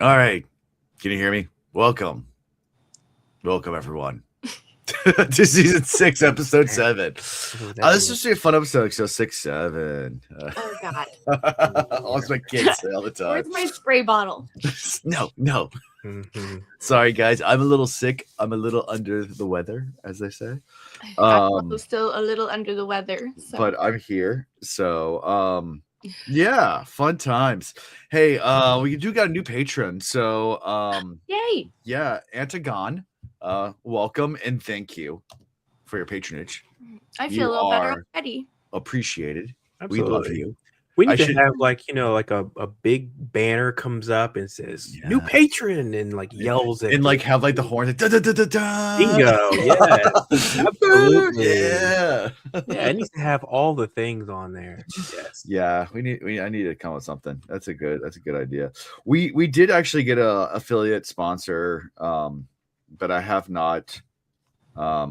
All right. Can you hear me? Welcome. Welcome, everyone. To season 6, episode 7. This is a fun episode. So 6, 7. Oh God. Always my kids say all the time. Where's my spray bottle? No. Sorry, guys. I'm a little sick. I'm a little under the weather, as they say. I'm also still a little under the weather. So. But I'm here. So, yeah, fun times. Hey, we do got a new patron. So, yay. Yeah, Antagon. Welcome and thank you for your patronage. I feel a little better already. Appreciated. Absolutely. We love you. We need to have a big banner comes up and says new patron and yells at and have the horns. Da, da, da, da, da. Bingo. Yeah. Absolutely. Yeah. Yeah, it needs to have all the things on there. Yes. Yeah, I need to come with something. That's a good idea. We did actually get a affiliate sponsor, but I have not. I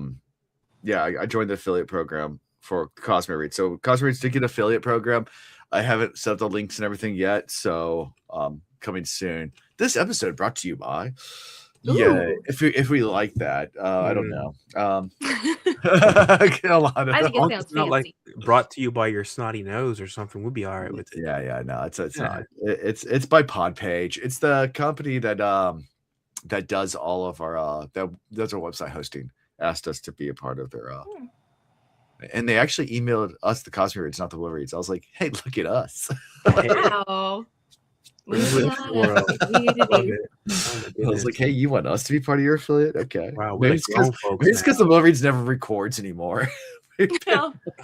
joined the affiliate program for Cosmo Reads. So Cosmo Reads did get an affiliate program. I haven't set up the links and everything yet, so coming soon. This episode brought to you by. Ooh. Yeah, if we like that, I don't know. I think it sounds not fancy. Brought to you by your snotty nose or something. We'll be all right with it. Yeah, no, it's not. It's by Podpage. It's the company that does all of our that does our website hosting. Asked us to be a part of their and they actually emailed us the Cosmo Reads, not the Will Reads. I was like, hey, look at us. Wow. I was like, hey, you want us to be part of your affiliate? Okay. Wow. Maybe it's because the Will Reads never records anymore.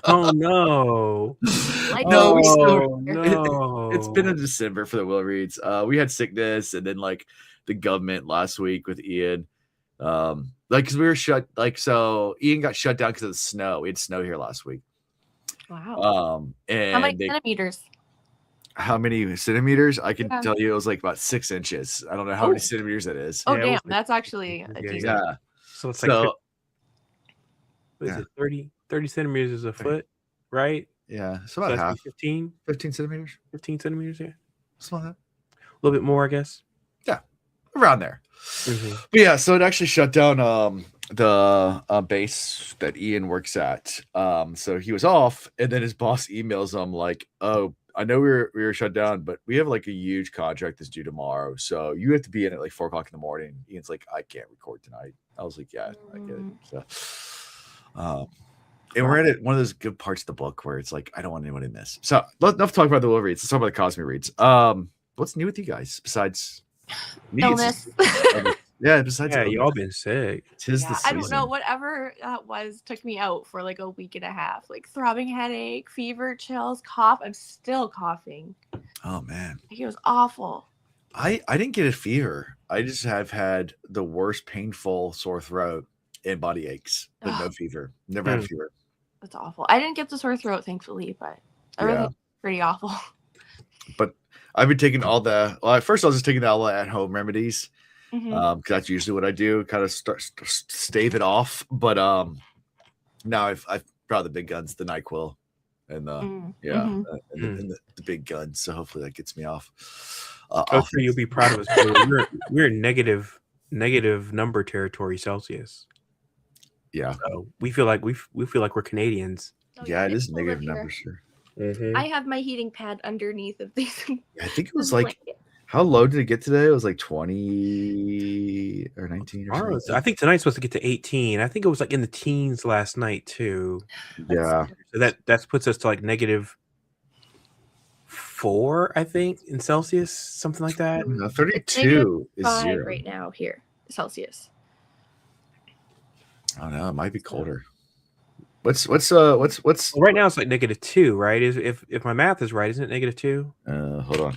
Oh no. No, it's been in December for the Will Reads. We had sickness and then the government last week with Ian. Because we were shut, so Ian got shut down because of the snow. We had snow here last week. Wow. And how many centimeters? How many centimeters? I can tell you it was about 6 inches. I don't know how many centimeters that is. Oh, damn. That's actually a decent. Yeah. So it's what is it? 30 centimeters is a foot, right? Yeah. So about half. 15 centimeters. 15 centimeters, yeah. Something like that. A little bit more, I guess. Yeah. Around there. Mm-hmm. But yeah, so it actually shut down the base that Ian works at. So he was off, and then his boss emails him oh, I know we were shut down, but we have a huge contract that's due tomorrow, so you have to be in at 4 o'clock in the morning. Ian's like, I can't record tonight. I was like, yeah, I get it. So and we're at one of those good parts of the book where it's I don't want anyone to miss. So enough talk about the Will Reads. Let's talk about the Cosmo Reads. What's new with you guys besides illness? Besides you all been sick. Tis the season. I don't know. Whatever that was took me out for a week and a half. Throbbing headache, fever, chills, cough. I'm still coughing. Oh man, it was awful. I didn't get a fever. I just have had the worst painful sore throat and body aches, but no fever. Never had a fever. That's awful. I didn't get the sore throat, thankfully, but everything's pretty awful. But I've been taking all the. Well, at first I was just taking all the at-home remedies, because that's usually what I do, kind of stave it off. But now I've brought the big guns, the NyQuil, and the the big guns. So hopefully that gets me off. Hopefully you'll be proud of us. We're negative number territory Celsius. Yeah. So we feel like we're Canadians. Yeah, it is negative numbers, sure. Mm-hmm. I have my heating pad underneath of these. I think it was how low did it get today? It was 20 or 19 or something. I think tonight's supposed to get to 18. I think it was in the teens last night too. Yeah. So that puts us to -4, I think, in Celsius, something like that. No, 32 is 0 right now here, Celsius. I don't know. It might be colder. What's right now it's -2, right? If my math is right, isn't it -2? Hold on.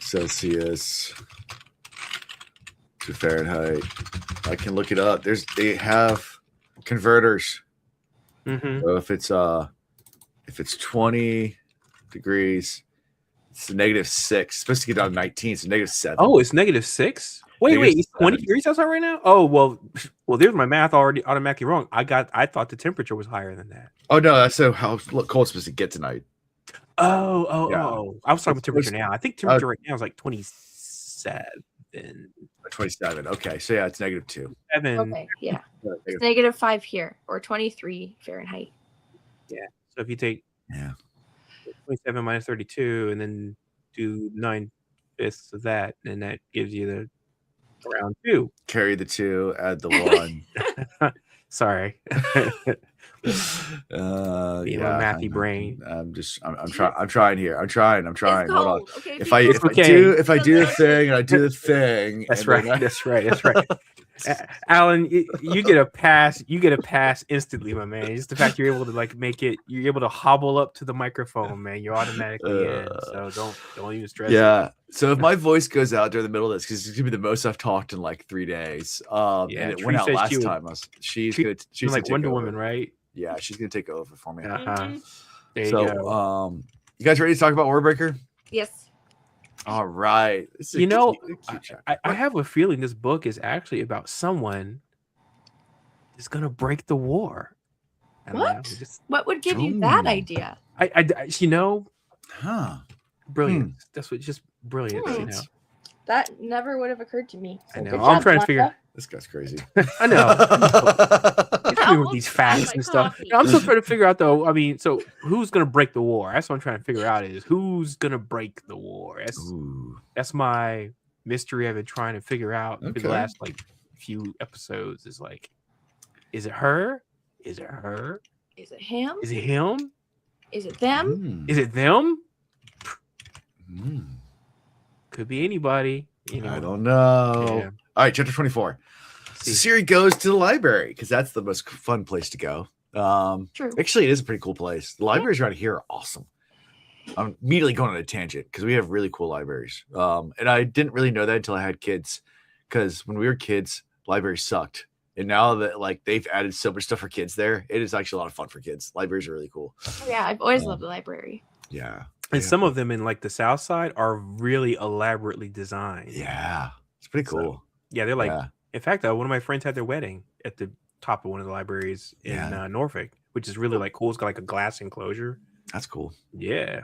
Celsius to Fahrenheit. I can look it up. They have converters. Mm-hmm. So if it's 20 degrees, it's -6. It's supposed to get down to 19. It's -7. Oh, it's -6. Wait, it's 20 degrees outside right now? Oh, well, there's my math already automatically wrong. I thought the temperature was higher than that. Oh, no, that's how cold it's supposed to get tonight. Oh. I was talking about temperature now. I think temperature right now is 27. and 27. Okay, so yeah, it's -2. 7. Okay, yeah. Negative- It's -5 here, or 23 Fahrenheit. Yeah. So if you take Yeah. 27 minus 32 and then do 9/5 of that, then that gives you the round 2. Carry the 2, add the 1. Sorry. Yeah, mathy brain. I'm trying here. I'm trying. It's Hold on. cold. Okay, If be I cold. if I It's do the delicious. thing and I do the thing, That's and right. then That's right. Alan, you get a pass. You get a pass instantly, my man. Just the fact you're able to like make it. You're able to hobble up to the microphone, man. You're automatically in. So don't even stress. Yeah. So if my voice goes out during the middle of this, because it's gonna be the most I've talked in like 3 days. And it Tree went out said last she would- time. She's Tree- gonna You're like take Wonder over. Woman, right? Yeah, she's gonna take over for me. Mhm. There you So go. you guys ready to talk about Warbreaker? Yes. All right. This is You know, cute chapter. I have a feeling this book is actually about someone that's gonna break the war. I don't know, What? just- What would give you that Ooh. idea? Huh. Brilliant. That's what just brilliant. Hmm. You know, That never would have occurred to me. I know. Good I'm job, trying to figure. Wanda. This guy's crazy. I know. It's I weird with almost these spilled facts my and stuff. coffee. I'm still trying to figure out though. I mean, so who's gonna break the war? That's what I'm trying to figure out is who's gonna break the war. Ooh. That's my mystery I've been trying to figure out for Okay. the last like few episodes. Is like, is it her? Is it her? Is it him? Is it him? Is it them? Is it them? Mm. Could be anybody. You know. I don't know. Yeah. All right, chapter 24. See. Siri goes to the library because that's the most fun place to go. True. Actually, it is a pretty cool place. The libraries around here are awesome. I'm immediately going on a tangent because we have really cool libraries. And I didn't really know that until I had kids, because when we were kids, libraries sucked. And now that like they've added so much stuff for kids there, it is actually a lot of fun for kids. Libraries are really cool. Yeah, I've always loved the library. Yeah. And Yeah. some of them in like the South Side are really elaborately designed. Yeah. It's pretty cool. So, yeah, they're like. Yeah. In fact, one of my friends had their wedding at the top of one of the libraries in Yeah. Norfolk, which is really like cool. It's got like a glass enclosure. That's cool. Yeah.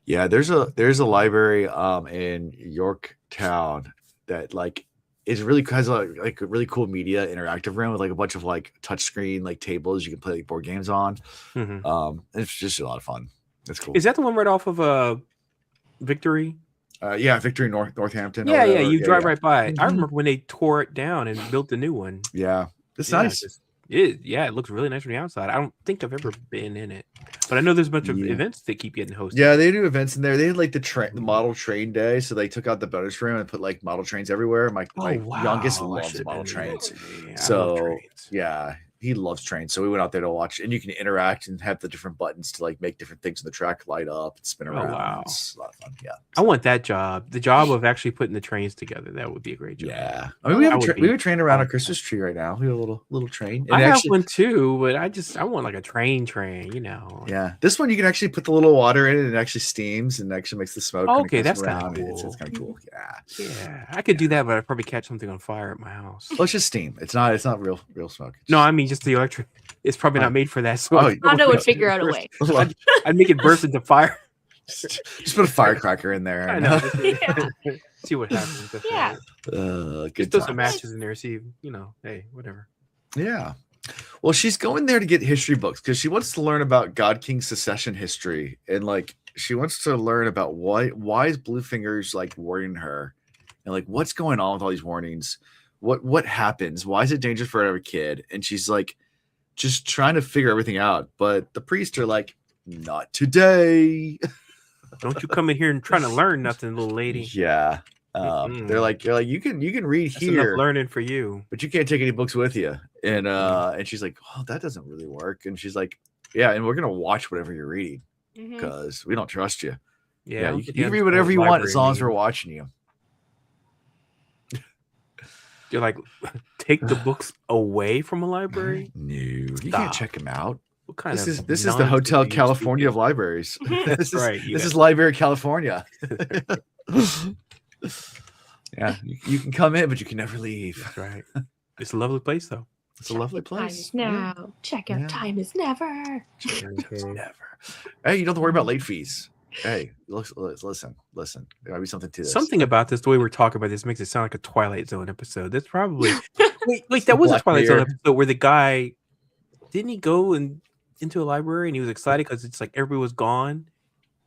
Yeah, there's a library in Yorktown that like is really has like a really cool media interactive room with like a bunch of like touchscreen like tables you can play like board games on. Mhm. It's just a lot of fun. It's cool. Is that the one right off of Victory? Yeah, Victory Northampton. or Yeah, yeah. whatever. You drive right by it. I Mhm. remember when they tore it down and built the new one. Yeah, it's Yeah, nice. it looks really nice from the outside. I don't think I've ever been in it, but I know there's a bunch of Yeah. events that keep getting hosted. Yeah, they do events in there. They had like the model train day, so they took out the bonus room and put like model trains everywhere. My youngest I loves should've model been there. trains. Yeah, I love So trains. yeah, he loves trains. So we went out there to watch, and you can interact and have the different buttons to like make different things in the track light up and spin around. wow. It's a lot of fun. Yeah. I want that job. The job of actually putting the trains together. That would be a great job. Yeah. I mean, we have That would we be have a train around a Christmas tree right now. We have a little train. And I have actually, one too, but I want like a train, you know. yeah. This one you can actually put the little water in, and it actually steams and actually makes the smoke. when it Okay, goes that's kinda around. cool. It's kind of cool. Yeah. Yeah, I could do that, but I'd probably catch something on fire at my house. Well, it's just steam. It's not real smoke. It's No, just- I mean just the electric. It's probably not made for that. So Oh, Honda would figure out a way. I'd make it burst into fire. just put a firecracker in there. I and- know. Yeah. See what happens. That's Yeah. right. Good Just throw some times. matches in there. See, you know, hey, whatever. Yeah. Well, she's going there to get history books because she wants to learn about God King's secession history, and like she wants to learn about why is Bluefingers like warning her, and like what's going on with all these warnings. What happens? Why is it dangerous for every kid? And she's like just trying to figure everything out. But the priests are like, not today. Don't you come in here and trying to learn nothing, little lady. Yeah. They're like, you can read That's here, enough learning for you. but you can't take any books with you. And she's like, oh, that doesn't really work. And she's like, yeah, and we're gonna watch whatever you're reading Mhm. because we don't trust you. Yeah, You can read whatever you want as long as we're watching you. You're like, take the books away from a library. No, you Stop. can't check them out. What kind This of is the nonsense Hotel are you California of speaking? libraries. this is right, this is Library California. Yeah, you can come in, but you can never leave. That's right. It's a lovely place, though. It's a lovely Time place. is now. Checkout Yeah. time is never. Never. Hey, you don't have to worry about late fees. Hey, listen. There might be something to this. Something about this, the way we're talking about this, makes it sound like a Twilight Zone episode. That's probably wait. That was a Black Twilight Zone Mirror. episode where the guy didn't he go into a library and he was excited because it's like everybody was gone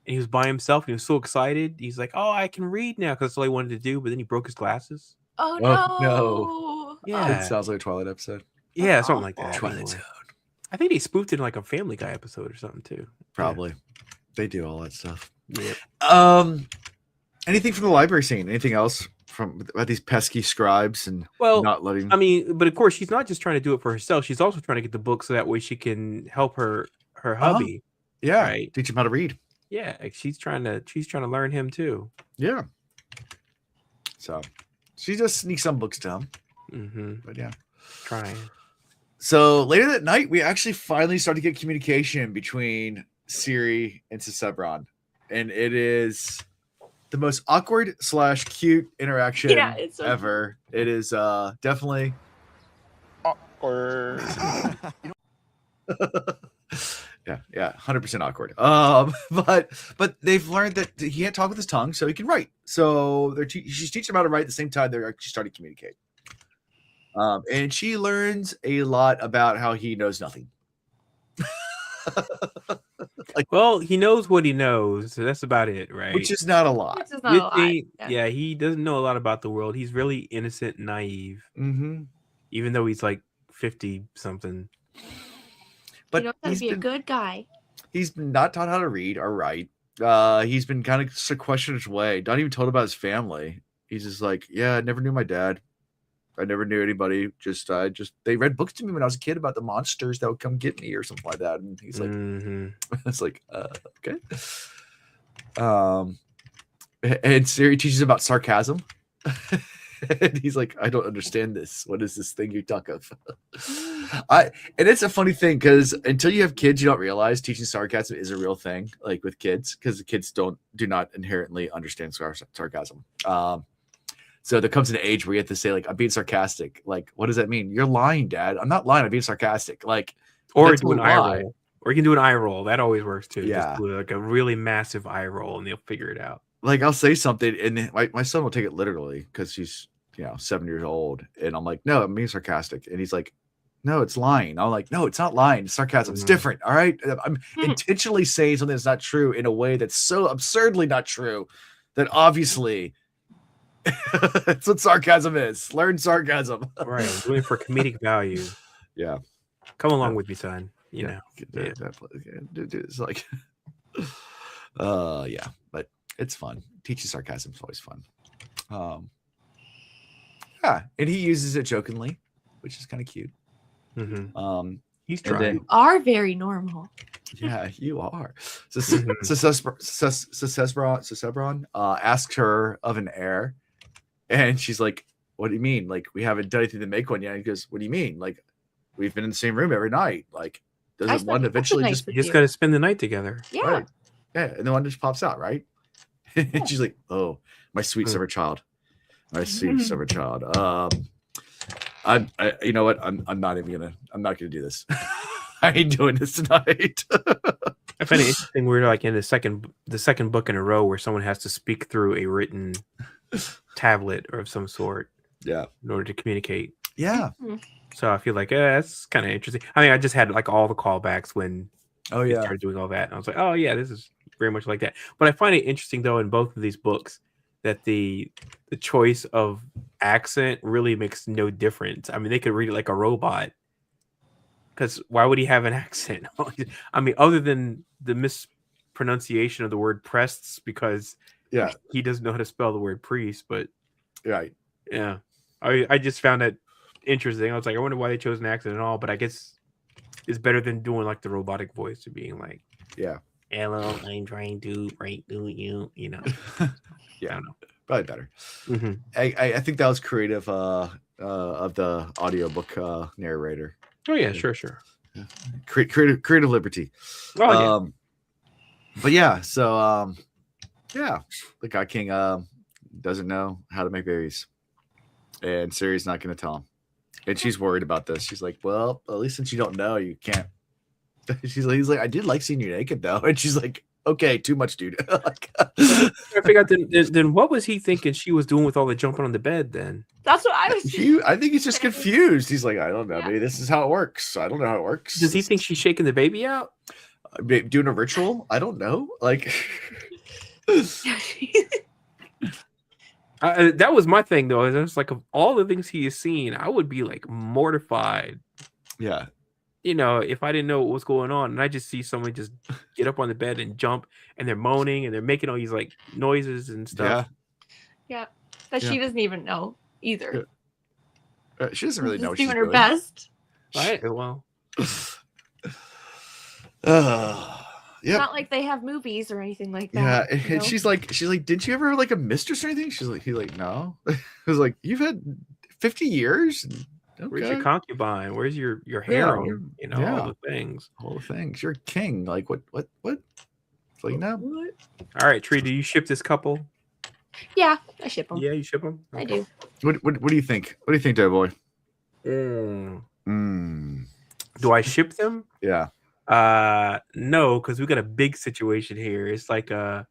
and he was by himself and he was so excited. He's like, "Oh, I can read now," because that's all he wanted to do. But then he broke his glasses. Oh Oh, no. no. Yeah. It sounds like a Twilight episode. Yeah, That's something like awful. that. Twilight anyway. Zone. I think they spoofed it in like a Family Guy episode or something too. Probably. They do all that stuff. Yeah. Anything from the library scene? Anything else from about these pesky scribes and not letting? I mean, but of course, she's not just trying to do it for herself. She's also trying to get the book so that way she can help her hubby. Yeah, right? teach him how to read. Yeah, like she's trying to learn him too. Yeah. So she just sneaks some books to him. Mm-hmm. But yeah, Trying. So later that night, we actually finally start to get communication between Siri and Sesebron, and it is the most awkward / cute interaction It's so ever. It is definitely awkward. yeah, 100% awkward. But they've learned that he can't talk with his tongue, so he can write. So she's teaching him how to write at the same time they're actually starting to communicate. And she learns a lot about how he knows nothing. Well, he knows what he knows, so that's about it, right? Which is not a lot. This is not a lot. Yeah, he doesn't know a lot about the world. He's really innocent and naive, Mm-hmm. even though he's like 50 something. But He knows how to be a good guy. He's been not taught how to read or write. He's been kind of sequestered his way, not even told about his family. He's just like, yeah, I never knew my dad. I never knew anybody. They read books to me when I was a kid about the monsters that would come get me or something like that. And he's like, it's like, okay. And Siri teaches about sarcasm. And he's like, I don't understand this. What is this thing you talk of? And it's a funny thing because until you have kids, you don't realize teaching sarcasm is a real thing, like with kids, because the kids do not inherently understand sarcasm. So there comes an age where you have to say, like, I'm being sarcastic. Like, what does that mean? You're lying, Dad. I'm not lying. I'm being sarcastic. Like, or do an eye roll. Or you can do an eye roll. That always works too. Yeah. Just do like a really massive eye roll and they'll figure it out. Like, I'll say something and my son will take it literally because he's 7 years old. And I'm like, no, I'm being sarcastic. And he's like, no, it's lying. I'm like, no, it's not lying. It's sarcasm. It's different. All right. I'm intentionally saying something that's not true in a way that's so absurdly not true that obviously that's what sarcasm is. Learn sarcasm. Right. I'm doing it for comedic value. Yeah. Come along with me, son. You know. It's like, yeah, but it's fun. Teaching sarcasm is always fun. Yeah, and he uses it jokingly, which is kind of cute. Mm-hmm. He's and trying. You are very normal. Yeah, you are. So Sesebron asks her of an heir, and she's like, "What do you mean? Like, we haven't done anything to make one yet?" He goes, "What do you mean? Like, we've been in the same room every night. Like, doesn't one eventually just got to spend the night together?" Yeah. Right. Yeah, and the one just pops out, right? And she's like, "Oh, my sweet summer child, my sweet summer child." You know what? I'm not gonna do this. I ain't doing this tonight. I find it interesting. We're like in the second book in a row where someone has to speak through a written tablet or of some sort. Yeah. In order to communicate. Yeah. So I feel like that's kind of interesting. I mean, I just had like all the callbacks when he started doing all that, and I was like, oh yeah, this is very much like that. But I find it interesting though in both of these books that the choice of accent really makes no difference. I mean, they could read it like a robot. Because why would he have an accent? I mean, other than the mispronunciation of the word "prests," because he doesn't know how to spell the word priest. But right, yeah, I just found that interesting. I was like, I wonder why they chose an accent at all. But I guess it's better than doing like the robotic voice of being like, hello, I'm trying to write to you. You know, yeah, I don't know. Probably better. Mm-hmm. I think that was creative of the audiobook narrator. Oh yeah, sure. Yeah. Creative liberty. Oh, but yeah, so the God King doesn't know how to make babies, and Siri's not going to tell him, and she's worried about this. She's like, "Well, at least since you don't know, you can't." He's like, "I did like seeing you naked, though," and she's like, okay, too much, dude. I figure out then what was he thinking she was doing with all the jumping on the bed then? That's what I was. I think he's just confused. He's like, I don't know. Maybe this is how it works. I don't know how it works. Does he think she's shaking the baby out? Doing a ritual? I don't know. Like, that was my thing though. It's like, of all the things he has seen, I would be like mortified. Yeah. You know, if I didn't know what was going on, and I just see someone just get up on the bed and jump, and they're moaning and they're making all these like noises and stuff. Yeah, that she doesn't even know either. She doesn't really know what she's she's doing her doing. best. Right. Well. Yeah. Not like they have movies or anything like that. Yeah, and you know? she's like, did you ever have like a mistress or anything? He's like, no. I was like, you've had 50 years. Okay. Where's your concubine? Where's your harem? You know, all the things. All the things. You're a king. Like what? It's like no. What? All right, Tree. Do you ship this couple? Yeah, I ship them. Yeah, you ship them. I do. What do you think? What do you think, Dead Boy? Do I ship them? Yeah. No, because we got a big situation here. It's like look,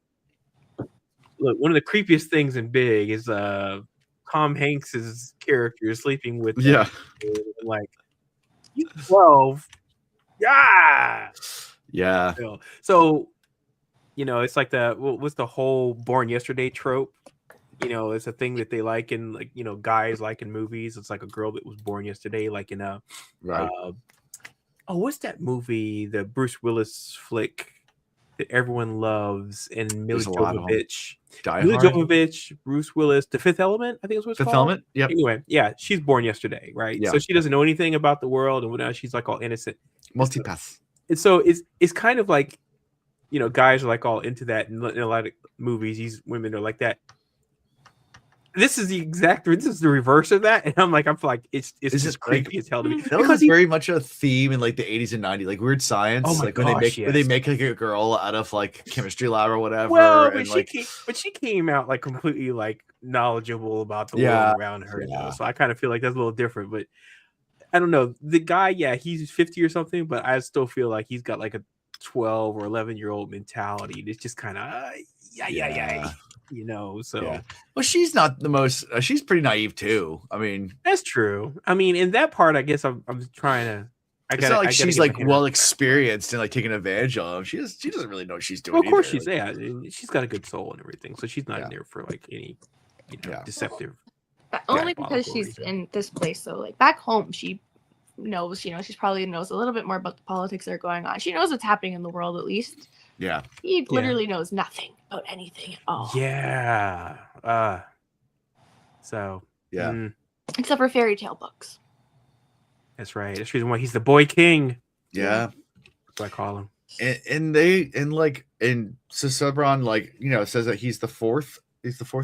one of the creepiest things in Big is Tom Hanks's character is sleeping with like he's 12. Yeah. So you know, it's like what's the whole Born Yesterday trope? You know, it's a thing that they like in, like, you know, guys like in movies. It's like a girl that was born yesterday, like in a what's that movie? The Bruce Willis flick that everyone loves, and Mila Jovovich, Bruce Willis, The Fifth Element, I think is what it's called. Fifth Element. Yep. Anyway, yeah, she's born yesterday, right? Yeah. So she doesn't know anything about the world and whatnot. She's like all innocent. Multipass. And so it's kind of like, you know, guys are like all into that in a lot of movies. These women are like that. This is the reverse of that, and I'm like, it's just creepy as hell to me. That was very much a theme in like the 80s and 90s, like Weird Science. Oh my like gosh, when they make like a girl out of like chemistry lab or whatever. Well, and but she came out like completely like knowledgeable about the world around her. Yeah. So I kind of feel like that's a little different, but I don't know. The guy, he's 50 or something, but I still feel like he's got like a 12 or 11-year-old mentality. It's just kind of you know. So well, she's not the most. She's pretty naive too. I mean, that's true. I mean, in that part, I guess I'm trying to. It's not like she's like well experienced and like taking advantage of. She doesn't really know what she's doing. Well, of course either. she's got a good soul and everything, so she's not in there for like any, you know, deceptive. But only because she's in this place. So like back home, she knows. You know, she probably knows a little bit more about the politics that are going on. She knows what's happening in the world at least. Yeah. He literally knows nothing about anything at all. Yeah. So. Yeah. Except for fairy tale books. That's right. That's the reason why he's the boy king. Yeah. That's what I call him. And so Sebron, like, you know, says that he's the fourth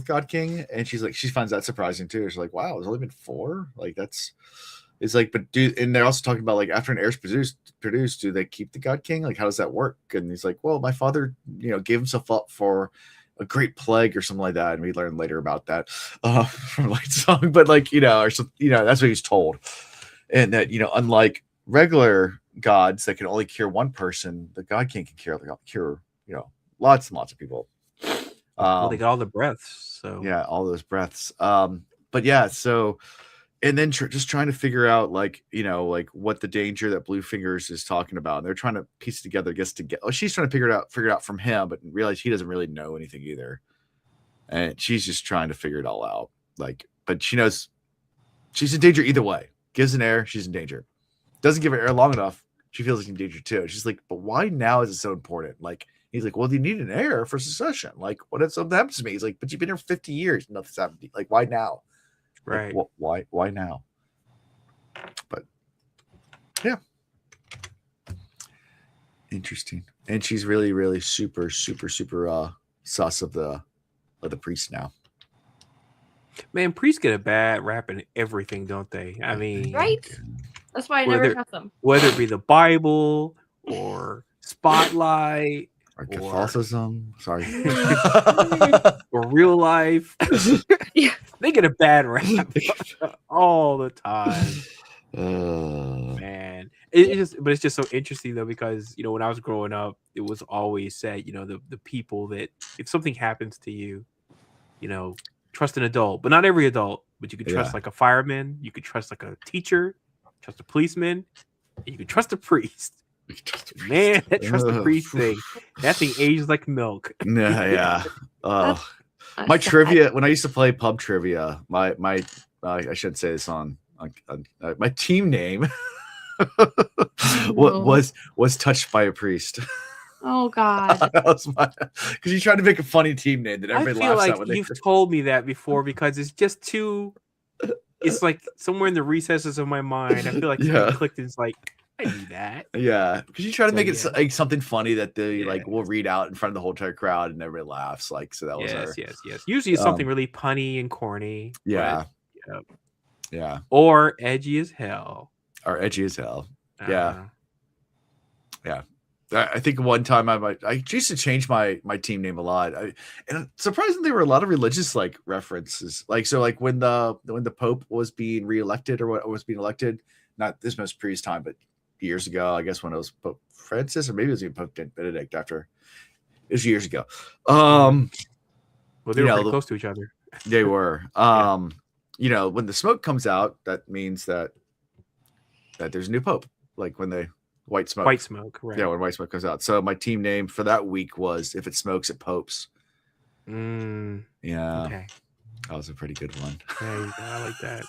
god king, and she finds that surprising too. She's like, wow, there's only been 4? Like it's like, but and they're also talking about like after an heir is produced, do they keep the god king? Like, how does that work? And he's like, well, my father, you know, gave himself up for a great plague or something like that, and we learn later about that from Lightsong. But like, you know, or some, you know, that's what he's told, and that, you know, unlike regular gods that can only cure one person, the god king can cure you know, lots and lots of people. Well, they got all the breaths, so yeah, all those breaths. But yeah, so. And then just trying to figure out, like, you know, like what the danger that Blue Fingers is talking about. And they're trying to piece it together, she's trying to figure it out from him, but realize he doesn't really know anything either. And she's just trying to figure it all out. Like, but she knows she's in danger either way. Gives an heir, she's in danger. Doesn't give her heir long enough, she feels like in danger too. She's like, but why now is it so important? Like, he's like, well, you need an heir for succession. Like, what if something happens to me? He's like, but you've been here 50 years, nothing's happened. Like, why now? Right. Like, why now? But yeah, interesting. And she's really, really super sus of the priest now. Man, priests get a bad rap in everything, don't they? I mean, right? That's why I never trust them. Whether it be the Bible or Spotlight or Catholicism, sorry, or real life. Yeah. They get a bad rap all the time. Man, it's just so interesting though, because when I was growing up, it was always said, the people that if something happens to you, trust an adult, but not every adult. But you could trust like a fireman, you could trust like a teacher, trust a policeman, and you could trust a priest. Man, that trust the priest thing, that thing ages like milk. Yeah. My trivia, when I used to play pub trivia, my I should say this on my team name was touched by a priest. Oh God! That was because you tried to make a funny team name that everybody laughs like at. When you've told me that before, because it's just too. It's like somewhere in the recesses of my mind. I feel like something clicked. And it's like I knew that. Yeah, because you try to make it like something funny that they like will read out in front of the whole entire crowd and everybody laughs. Like so that was yes. Usually it's something really punny and corny. Yeah. But, yeah. Or edgy as hell. Yeah. Yeah. I think one time I used to change my team name a lot. And surprisingly, there were a lot of religious like references. Like so, like when the Pope was being reelected or what was being elected, not this most previous time, but years ago, I guess when it was Pope Francis, or maybe it was even Pope Benedict after. It was years ago. Well, they were pretty close to each other. They were. When the smoke comes out, that means that there's a new Pope. Like when they white smoke, right? Yeah, when white smoke comes out. So my team name for that week was "If It Smokes, It Popes." Yeah, okay, that was a pretty good one. Yeah, I like that.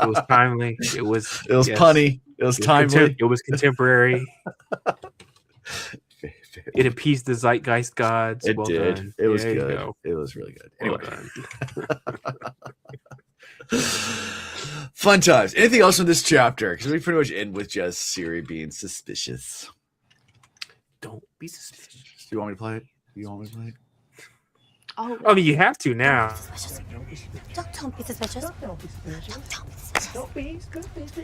It was timely. It was punny. It was timely. It was contemporary. It appeased the zeitgeist gods. It did. Done. It was good. It was really good. Anyway. Fun times. Anything else in this chapter? Because we pretty much end with just Siri being suspicious. Don't be suspicious. Do you want me to play it? Oh, I mean, you have to now. Don't be suspicious. Don't be suspicious. Don't be suspicious.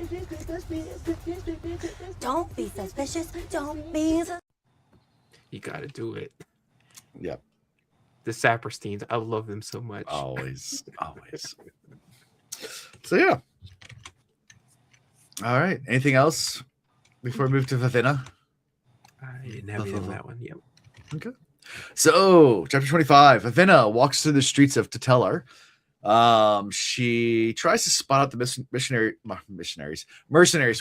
Don't be suspicious. You got to do it. Yep. The Sapersteins, I love them so much. Always. So yeah. All right. Anything else before we move to Vivenna? I didn't have any of that one. Yep. Okay. So, chapter 25. Vivenna walks through the streets of Tutelar. She tries to spot out the mercenaries.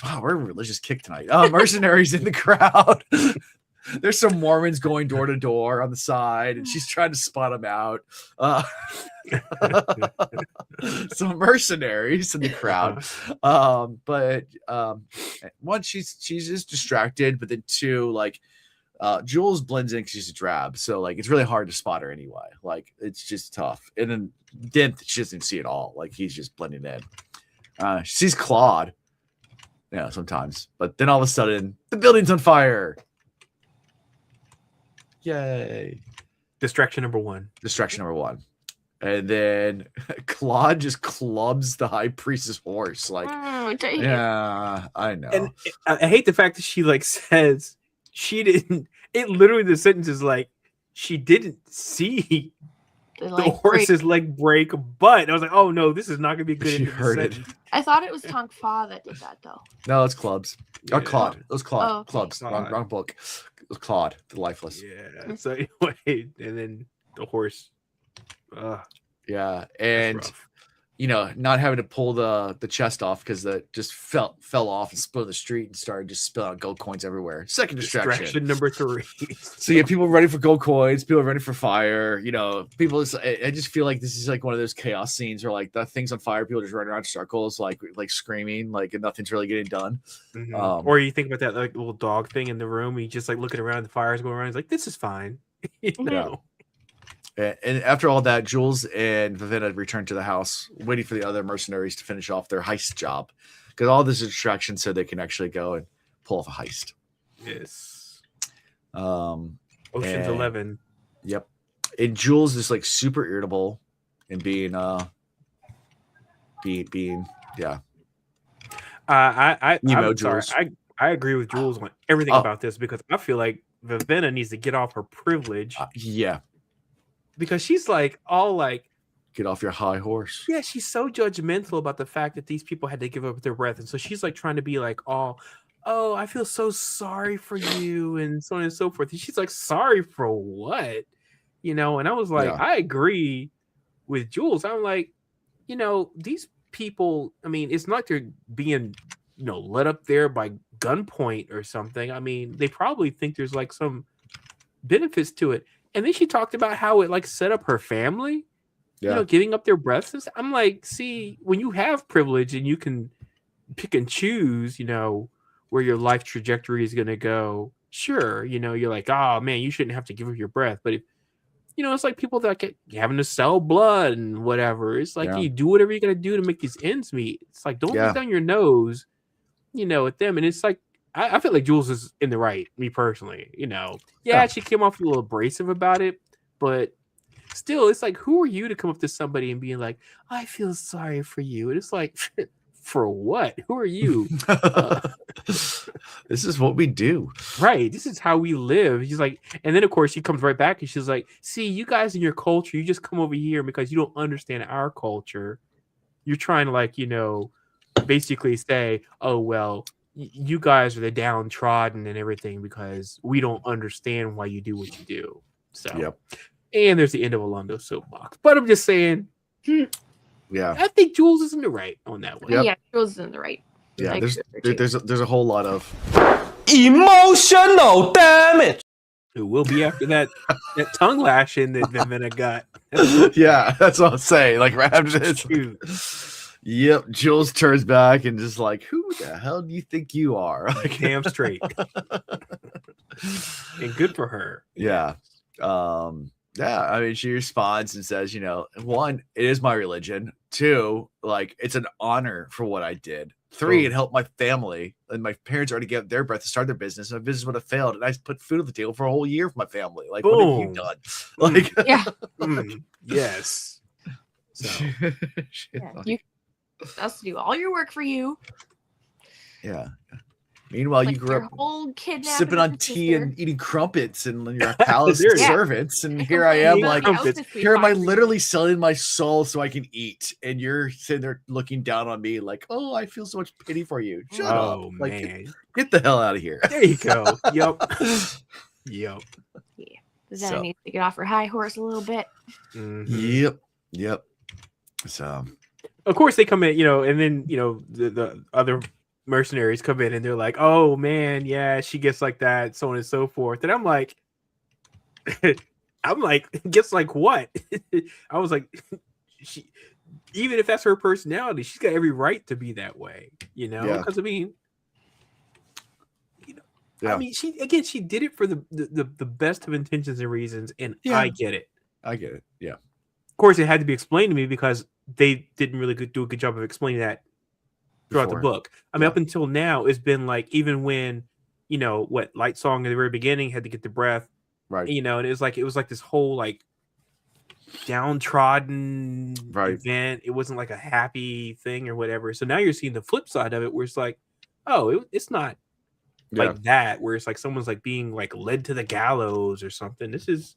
Wow, we're a religious kick tonight. Mercenaries in the crowd. There's some Mormons going door to door on the side, and she's trying to spot them out. Some mercenaries in the crowd. But one, she's just distracted, but then two, like Jules blends in because she's a drab, so like it's really hard to spot her anyway. like it's just tough. And then Dent, she doesn't see it all, like he's just blending in. She sees Claude sometimes, but then all of a sudden the building's on fire. Yay. Distraction number one. And then Claude just clubs the high priestess horse. Like, yeah, I know. And I hate the fact that she like says she didn't. It literally, the sentence is like, she didn't see the horse's leg break, but I was like, oh no, this is not gonna be good. She heard it. I thought it was Tonk Fa that did that though. No, it's clubs. Or Claude. It was Claude. Oh, okay. Clubs. Wrong book. It was Claude, the lifeless. Yeah. So anyway, and then the horse. Yeah, and not having to pull the chest off because it just fell off and spilled in the street and started just spilling out gold coins everywhere. Second distraction number 3. So you have people ready for gold coins, people ready for fire. People. I just feel like this is like one of those chaos scenes where like the thing's on fire, people just running around in circles, like screaming, like and nothing's really getting done. Mm-hmm. Or you think about that like little dog thing in the room. He's just like looking around, the fire's going around. He's like, this is fine. Yeah. And after all that, Jules and Vivenna return to the house, waiting for the other mercenaries to finish off their heist job. Because all this is a distraction so they can actually go and pull off a heist. Yes. Ocean's 11. Yep. And Jules is like super irritable and being yeah. I'm Jules. Sorry. I agree with Jules on everything about this, because I feel like Vivenna needs to get off her privilege. Yeah. Because she's like all like, Get off your high horse. Yeah, she's so judgmental about the fact that these people had to give up their breath, and so she's like trying to be like, oh, I feel so sorry for you, and so on and so forth. And she's like, sorry for what? And I was like, I agree with Jules. I'm like, these people, I mean, it's not they're being, led up there by gunpoint or something. I mean, they probably think there's like some benefits to it. And then she talked about how it like set up her family. Giving up their breaths. I'm like, see, when you have privilege and you can pick and choose, where your life trajectory is going to go, sure, you're like, oh man, you shouldn't have to give up your breath. But if, it's like people that get having to sell blood and whatever. It's like, you do whatever you got to do to make these ends meet. It's like, don't look down your nose, at them. And it's like, I feel like Jules is in the right, me personally, she came off a little abrasive about it, but still, it's like, who are you to come up to somebody and being like, I feel sorry for you? And it's like, for what? Who are you? This is what we do. Right. This is how we live. He's like, and then of course she comes right back and she's like, see, you guys in your culture, you just come over here because you don't understand our culture. You're trying to like, basically say, oh, well, you guys are the downtrodden and everything because we don't understand why you do what you do. So, and there's the end of Alondo's soapbox. But I'm just saying, I think Jules is in the right on that one. Yeah, Jules is in the right. Yeah, there's a whole lot of emotional damage. It will be after that tongue lashing that Vivenna got. Yeah, that's what I'm saying. Like right after this. Yep, Jules turns back and just like, who the hell do you think you are? Like, damn straight. And good for her. Yeah. Yeah, I mean, she responds and says, one, it is my religion. Two, like, it's an honor for what I did. Three, it helped my family. And my parents already gave their breath to start their business. And my business would have failed. And I put food on the table for a whole year for my family. Like, what have you done? Like, yes. So, you us to do all your work for you. Yeah. Meanwhile, you grew up sipping on tea and eating crumpets and your palace servants. And here I am, like, here am I literally selling my soul so I can eat. And you're sitting there looking down on me like, oh, I feel so much pity for you. Shut up. Like, man. Get the hell out of here. There you go. Yep. Yeah. Vivenna needs to get off her high horse a little bit. Mm-hmm. Yep. So, of course, they come in, and then, the other mercenaries come in and they're like, oh man, yeah, she gets like that, so on and so forth. And I'm like, gets like what? I was like, she, even if that's her personality, she's got every right to be that way, because I mean, I mean, she did it for the best of intentions and reasons, and I get it. Yeah. Of course, it had to be explained to me because they didn't really do a good job of explaining that throughout the book. I mean, up until now, it's been like, even when, Lightsong at the very beginning had to get the breath, right? And it was like this whole like downtrodden event. It wasn't like a happy thing or whatever. So now you're seeing the flip side of it, where it's like, oh, it's not like that, where it's like someone's like being like led to the gallows or something. This is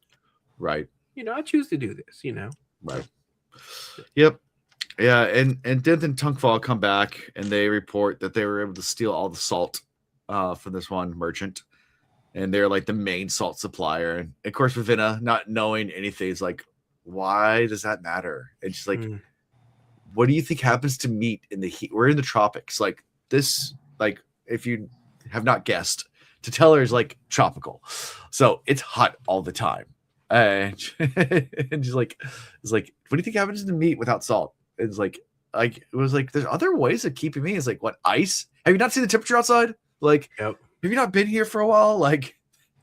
right. I choose to do this. Right. Yep. Yeah, and Dent and Tunkfall come back and they report that they were able to steal all the salt from this one merchant, and they're like the main salt supplier. And of course, Vivenna, not knowing anything, is like, why does that matter? And she's like, what do you think happens to meat in the heat? We're in the tropics. Like this, like if you have not guessed, to tell her is like tropical, so it's hot all the time. And she's like, it's like, what do you think happens to meat without salt? It's like it was like, there's other ways of keeping me. It's like, what, ice? Have you not seen the temperature outside? Like, have you not been here for a while? Like,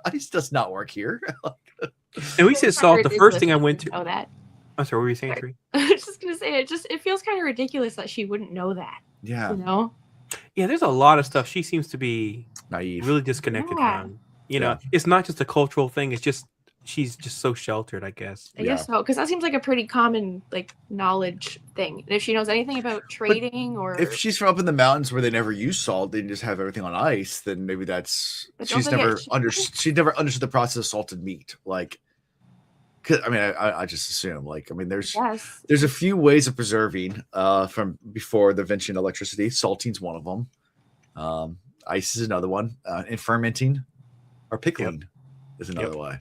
ice does not work here. And we said salt. The first thing I went to. Oh, that. I'm sorry. What were you saying, Siri? I was just gonna say it feels kind of ridiculous that she wouldn't know that. Yeah. Yeah. There's a lot of stuff she seems to be naive, really disconnected from. It's not just a cultural thing. It's just she's just so sheltered, I guess. I guess so, because that seems like a pretty common like knowledge thing. And if she knows anything about trading, or if she's from up in the mountains where they never use salt, they just have everything on ice, then maybe that's she's never understood the process of salted meat. Like, I mean, I just assume, like, I mean, there's Yes. a few ways of preserving from before the invention of electricity. Salting's one of them. Ice is another one. And fermenting or pickling is another way.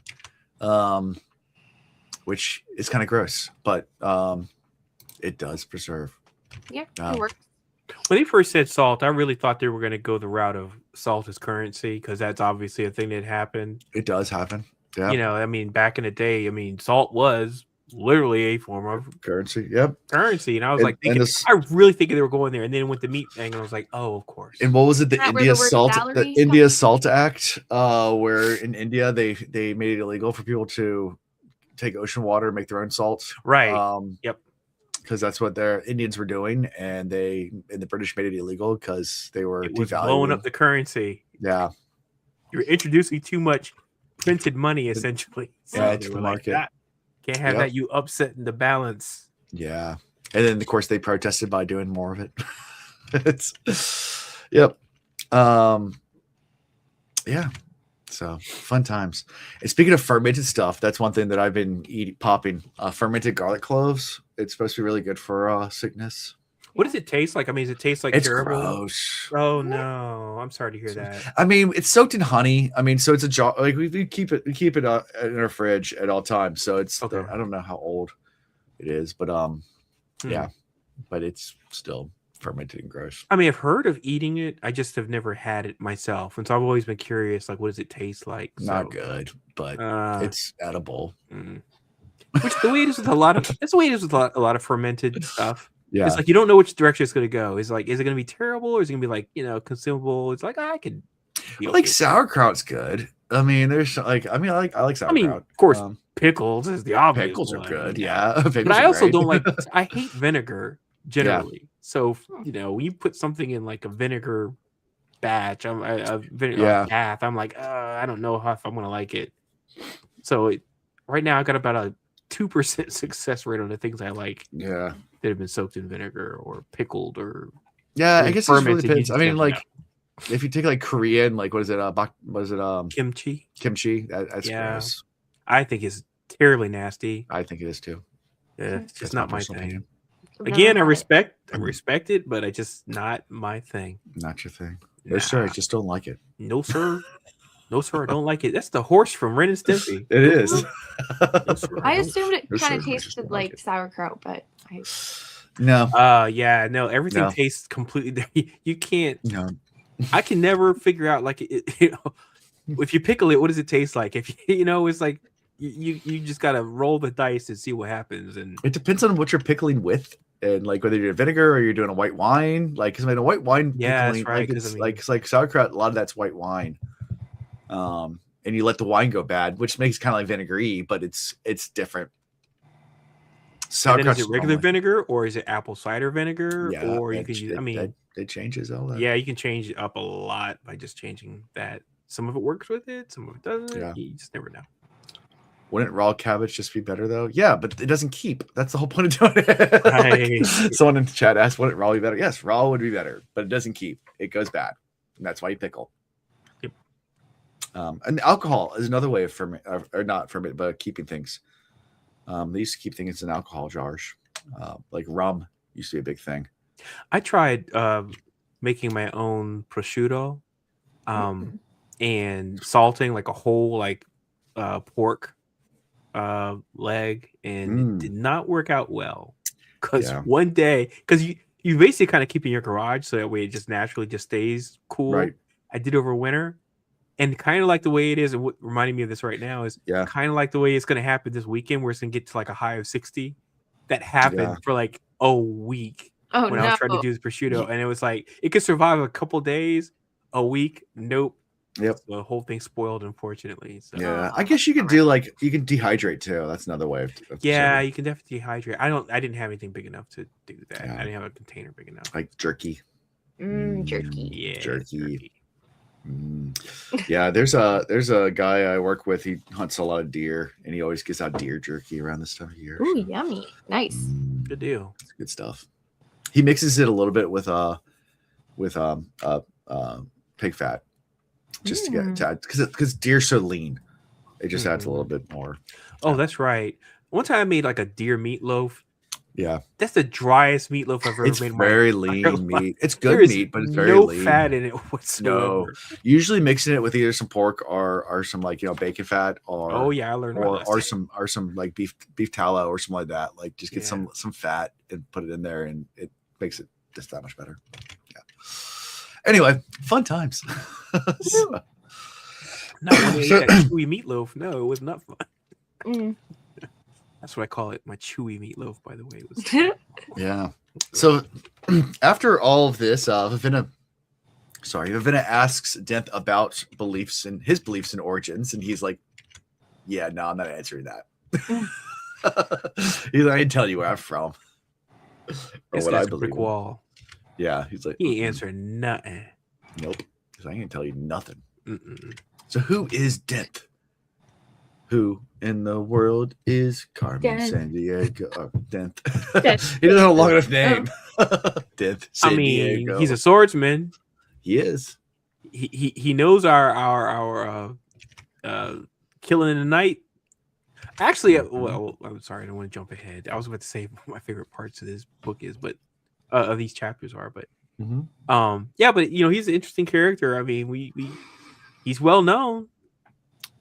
Which is kind of gross, but it does preserve. Yeah, it works. When they first said salt, I really thought they were going to go the route of salt as currency, because that's obviously a thing that happened. It does happen. Yeah. You know, I mean, back in the day, I mean, salt was literally a form of currency. Yep. Currency. And I was I really thinking they were going there. And then with the meat thing, I was like, oh, of course. And what was it? The India Salt Act, where in India they made it illegal for people to take ocean water and make their own salt. Right. Yep. Because that's what their Indians were doing, and the British made it illegal because they were blowing up the currency. Yeah. You're introducing too much printed money, essentially. Yeah, to the market. Like, can't have that, you upsetting the balance. Yeah. And then of course they protested by doing more of it. Yep. Yeah. So fun times. And speaking of fermented stuff, that's one thing that I've been popping. Fermented garlic cloves. It's supposed to be really good for sickness. What does it taste like? I mean, does it taste like it's terrible? Gross. Oh no, I'm sorry to hear that. I mean, it's soaked in honey. I mean, so it's a jar. Like we keep it in our fridge at all times. So it's I don't know how old it is, but yeah, but it's still fermented and gross. I mean, I've heard of eating it. I just have never had it myself, and so I've always been curious. Like, what does it taste like? Not good, but it's edible. Which the way it is with a lot of that's the way it is with a lot of fermented stuff. Yeah, it's like you don't know which direction it's going to go. It's like, is it going to be terrible or is it going to be like, you know, consumable? It's like I could. Like sauerkraut's good. I mean, there's like I like sauerkraut. I mean, of course, pickles is the obvious. Pickles are one. good. Yeah, pickles but I also great. don't like. I hate vinegar generally. Yeah. So you know, when you put something in like a vinegar batch, a vinegar bath, I'm like, I don't know if I'm going to like it. So right now I got about a 2% success rate on the things I like. Yeah. That have been soaked in vinegar or pickled or I guess it really depends. I mean, like if you take like Korean, like what is it? Kimchi? Kimchi. That's gross. I think it's terribly nasty. I think it is too. Yeah, it's just not my thing. Again, I respect it, but it's just not my thing. Not your thing. No, sir. I just don't like it. No, sir. No, sir, I don't like it. That's the horse from Ren and Stimpy. It is. No, sir, I assumed it kind of tasted like sauerkraut, but no. Everything tastes completely. You can't. No. I can never figure out like you know, if you pickle it, what does it taste like? If you know, it's like you just gotta roll the dice and see what happens. And it depends on what you're pickling with. And like whether you're doing vinegar or you're doing a white wine, like because I mean a white wine, that's right. It's like sauerkraut. A lot of that's white wine. And you let the wine go bad, which makes kind of like vinegary, but it's different. Sauerkraut is it regular vinegar or is it apple cider vinegar? Yeah, or you can use. I mean, it changes all that. Yeah, you can change it up a lot by just changing that. Some of it works with it, some of it doesn't. Yeah. You just never know. Wouldn't raw cabbage just be better though? Yeah, but it doesn't keep. That's the whole point of doing it. Right. Someone in the chat asked, "Wouldn't raw be better?" Yes, raw would be better, but it doesn't keep. It goes bad, and that's why you pickle. Yep. And alcohol is another way of ferment, or not ferment, but keeping things. They used to keep things in alcohol jars, like rum used to be a big thing. I tried making my own prosciutto, and salting like a whole pork leg, and it did not work out well because one day, because you basically kind of keep it in your garage so that way it just naturally just stays cool. Right. I did over winter, and kind of like the way it is, and what reminding me of this right now is kind of like the way it's going to happen this weekend, where it's going to get to like a high of 60. That happened for like a week when I was trying to do this prosciutto, and it was like it could survive a couple days, a week. Nope. Yep. The whole thing spoiled, unfortunately. So. Yeah, I guess you could do you can dehydrate too. That's another way of you can definitely dehydrate. I didn't have anything big enough to do that. Yeah. I didn't have a container big enough. Like jerky. Jerky. Yeah, jerky. Yeah, there's a guy I work with. He hunts a lot of deer, and he always gets out deer jerky around this time of year. Ooh, yummy! Nice. Good deal. It's good stuff. He mixes it a little bit with pig fat, just to get because deer's so lean, it just adds a little bit more. Oh, that's right. One time I made like a deer meatloaf. Yeah, That's the driest meatloaf I've ever it's made in very my entire lean life. meat. It's There good is meat, but it's very no lean. fat in it No, whatsoever. usually mixing it with either some pork or some like bacon fat Oh yeah, I learned my lesson. or some like beef tallow or something like that. Like just get Yeah. some fat and put it in there, and it makes it just that much better. Yeah. Anyway, fun times. So- No, when I ate that chewy meatloaf. No, it was not fun. Mm. That's what I call it. My chewy meatloaf, by the way. It was Yeah. So after all of this, Vivenna asks Dent about his beliefs and origins, and he's like, "Yeah, no, I'm not answering that." He's like, "I can tell you where I'm from or This what I guy's a believe brick in." wall. Yeah, he's like, He ain't answering nothing. Nope. He's like, I can tell you nothing. Mm-mm. So who is Dent? Who in the world is Carmen Dent. Sandiego? Dent. Dent. He doesn't have a long enough name. Dent. I San mean, Diego. he's a swordsman. He is. He knows our killing in the night. Actually, well, I'm sorry, I don't want to jump ahead. I was about to say what my favorite parts of this book is, but of these chapters are, but yeah, but he's an interesting character. I mean, he's well known.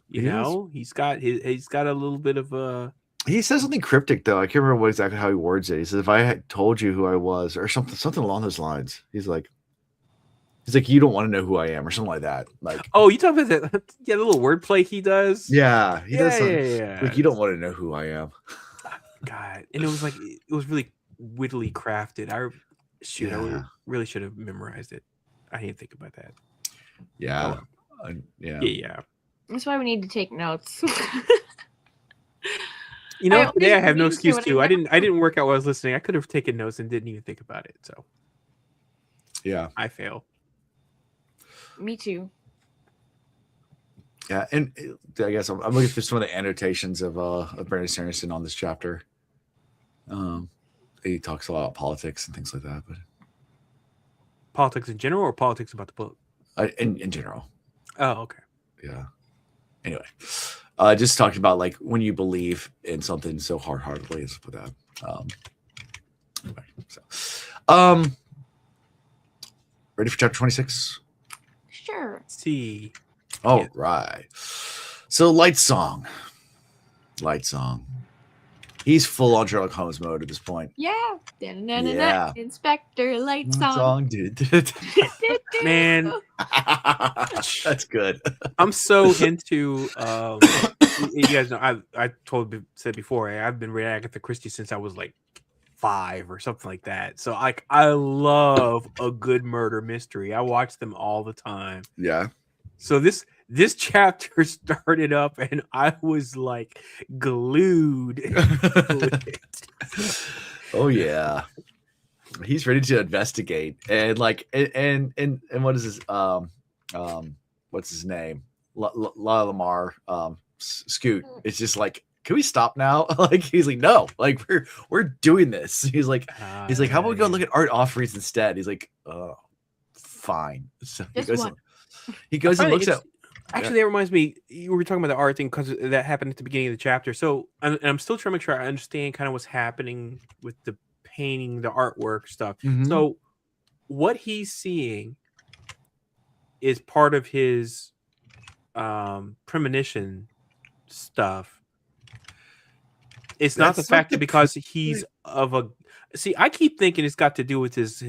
He's got a little bit of a. He says something cryptic though. I can't remember exactly how he words it. He says, "If I had told you who I was," or something along those lines. He's like, "You don't want to know who I am," or something like that. Like, oh, you talking about that? Yeah, the little wordplay he does. Yeah, he does. Yeah. Like, you don't want to know who I am. God, and it was really wittily crafted. I really should have memorized it. I didn't think about that. Yeah. Yeah. That's why we need to take notes. Today I have no always excuse do to. what I I didn't work out while I was listening. I could have taken notes and didn't even think about it. So yeah, I fail. Me too. Yeah, and I guess I'm looking for some of the annotations of Brandon Sanderson on this chapter. He talks a lot about politics and things like that, but politics in general or politics about the book? In general. Oh, okay. Yeah. Anyway, just talking about like when you believe in something so hard-heartedly and stuff like that. Anyway, so, ready for chapter 26? Sure. Let's see. All right. So Lightsong. He's full on Sherlock Holmes mode at this point. Yeah. Yeah. Inspector Lightsong. Dude. Man, That's good. I'm so into. You guys know I said before I've been reading Agatha Christie since I was like 5 or something like that. So like I love a good murder mystery. I watch them all the time. Yeah. So this chapter started up and I was like glued to it. Oh yeah. He's ready to investigate and like and what is his what's his name? Lamar Scoot. It's just like, can we stop now? Like he's like, no, like we're doing this. He's like, how about we go look at art offerings instead? He's like, fine. So he goes and looks at. Actually, that reminds me. You were talking about the art thing because that happened at the beginning of the chapter. So I'm still trying to make sure I understand kind of what's happening with the painting, the artwork stuff. Mhm. So what he's seeing is part of his premonition stuff. It's not the fact that because he's of a. See, I keep thinking it's got to do with his.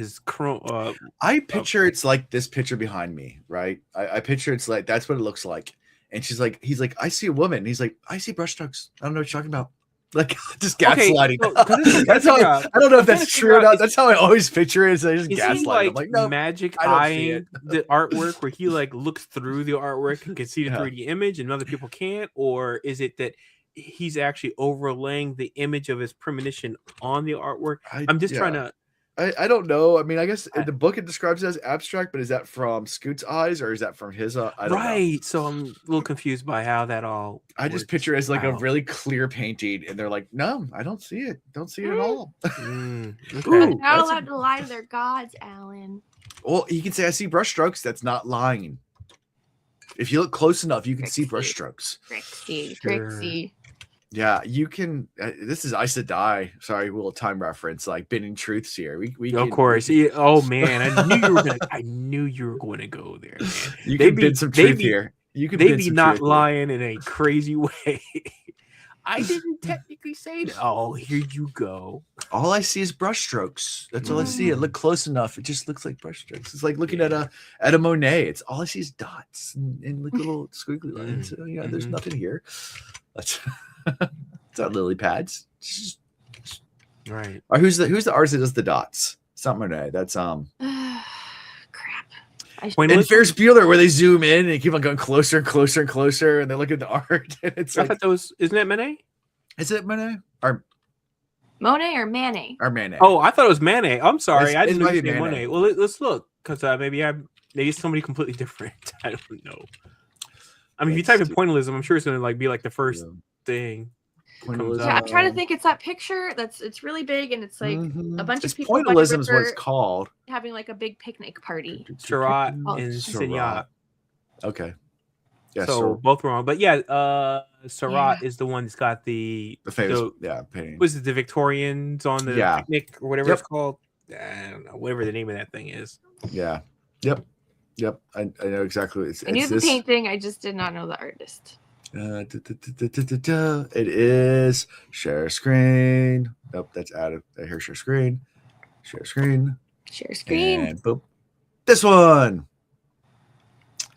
I picture it's like this picture behind me, right? I picture it's like that's what it looks like. And he's like, I see a woman. And he's like, I see brushstrokes. I don't know what you're talking about. Like just gaslighting. So, that's how I don't know if that's true or not. That's how I always picture it. So I just gaslight. Like, I'm like, no, magic I don't see eyeing the artwork where he like looks through the artwork and can see the 3D image and other people can't, or is it that he's actually overlaying the image of his premonition on the artwork? I'm just trying to. I don't know. I mean, I guess in the book it describes it as abstract, but is that from Scoot's eyes or is that from his? I don't know. So I'm a little confused by how that all. I just picture it as like a really clear painting, and they're like, "No, I don't see it. Don't see it at all." Okay. They're not allowed to lie to their gods, Alan. Well, you can say, "I see brushstrokes." That's not lying. If you look close enough, you can see brushstrokes. Trixie. Yeah, you can. This is Ice to Die. Sorry, a little time reference. Like bending truths here. We Of can, course. we Oh man, I knew you were gonna. I knew you were going to go there, man. you They can be bend some they truth be here. You can they bend be some not truth here. lying in a crazy way. I didn't technically say that. Oh, here you go. All I see is brushstrokes. That's all I see. It look close enough. It just looks like brushstrokes. It's like looking at a Monet. It's all I see is dots and like little squiggly lines. So, yeah, there's nothing here. That's it's not lily pads. Right. Or who's the artist that does the dots? It's not Monet. That's Crap. in Ferris Bueller, where they zoom in and they keep on going closer and closer and closer, and they look at the art. And it's I like, thought that was. Isn't that Manet? is it Monet or Monet or Manet? Or Manet? Oh, I thought it was Manet. I'm sorry. I didn't know might you be said Manet. Monet. Well, let's look because maybe it's somebody completely different. I don't know. I mean, if you type in pointillism, I'm sure it's gonna like be like the first thing. Pointillism. Yeah, I'm trying to think. It's that picture it's really big, and it's like a bunch of people. Pointillism is what it's called. Having like a big picnic party. Sherlock and Signac. Okay. Yeah, so both wrong, but yeah, Seurat is the one that's got the famous painting. Was it the Victorians on the picnic or whatever it's called? I don't know, whatever the name of that thing is. Yeah. Yep. I know exactly what I knew the painting. I just did not know the artist. It is share screen. Nope, that's added. Here, share screen. Share screen. Share screen. And boom. This one.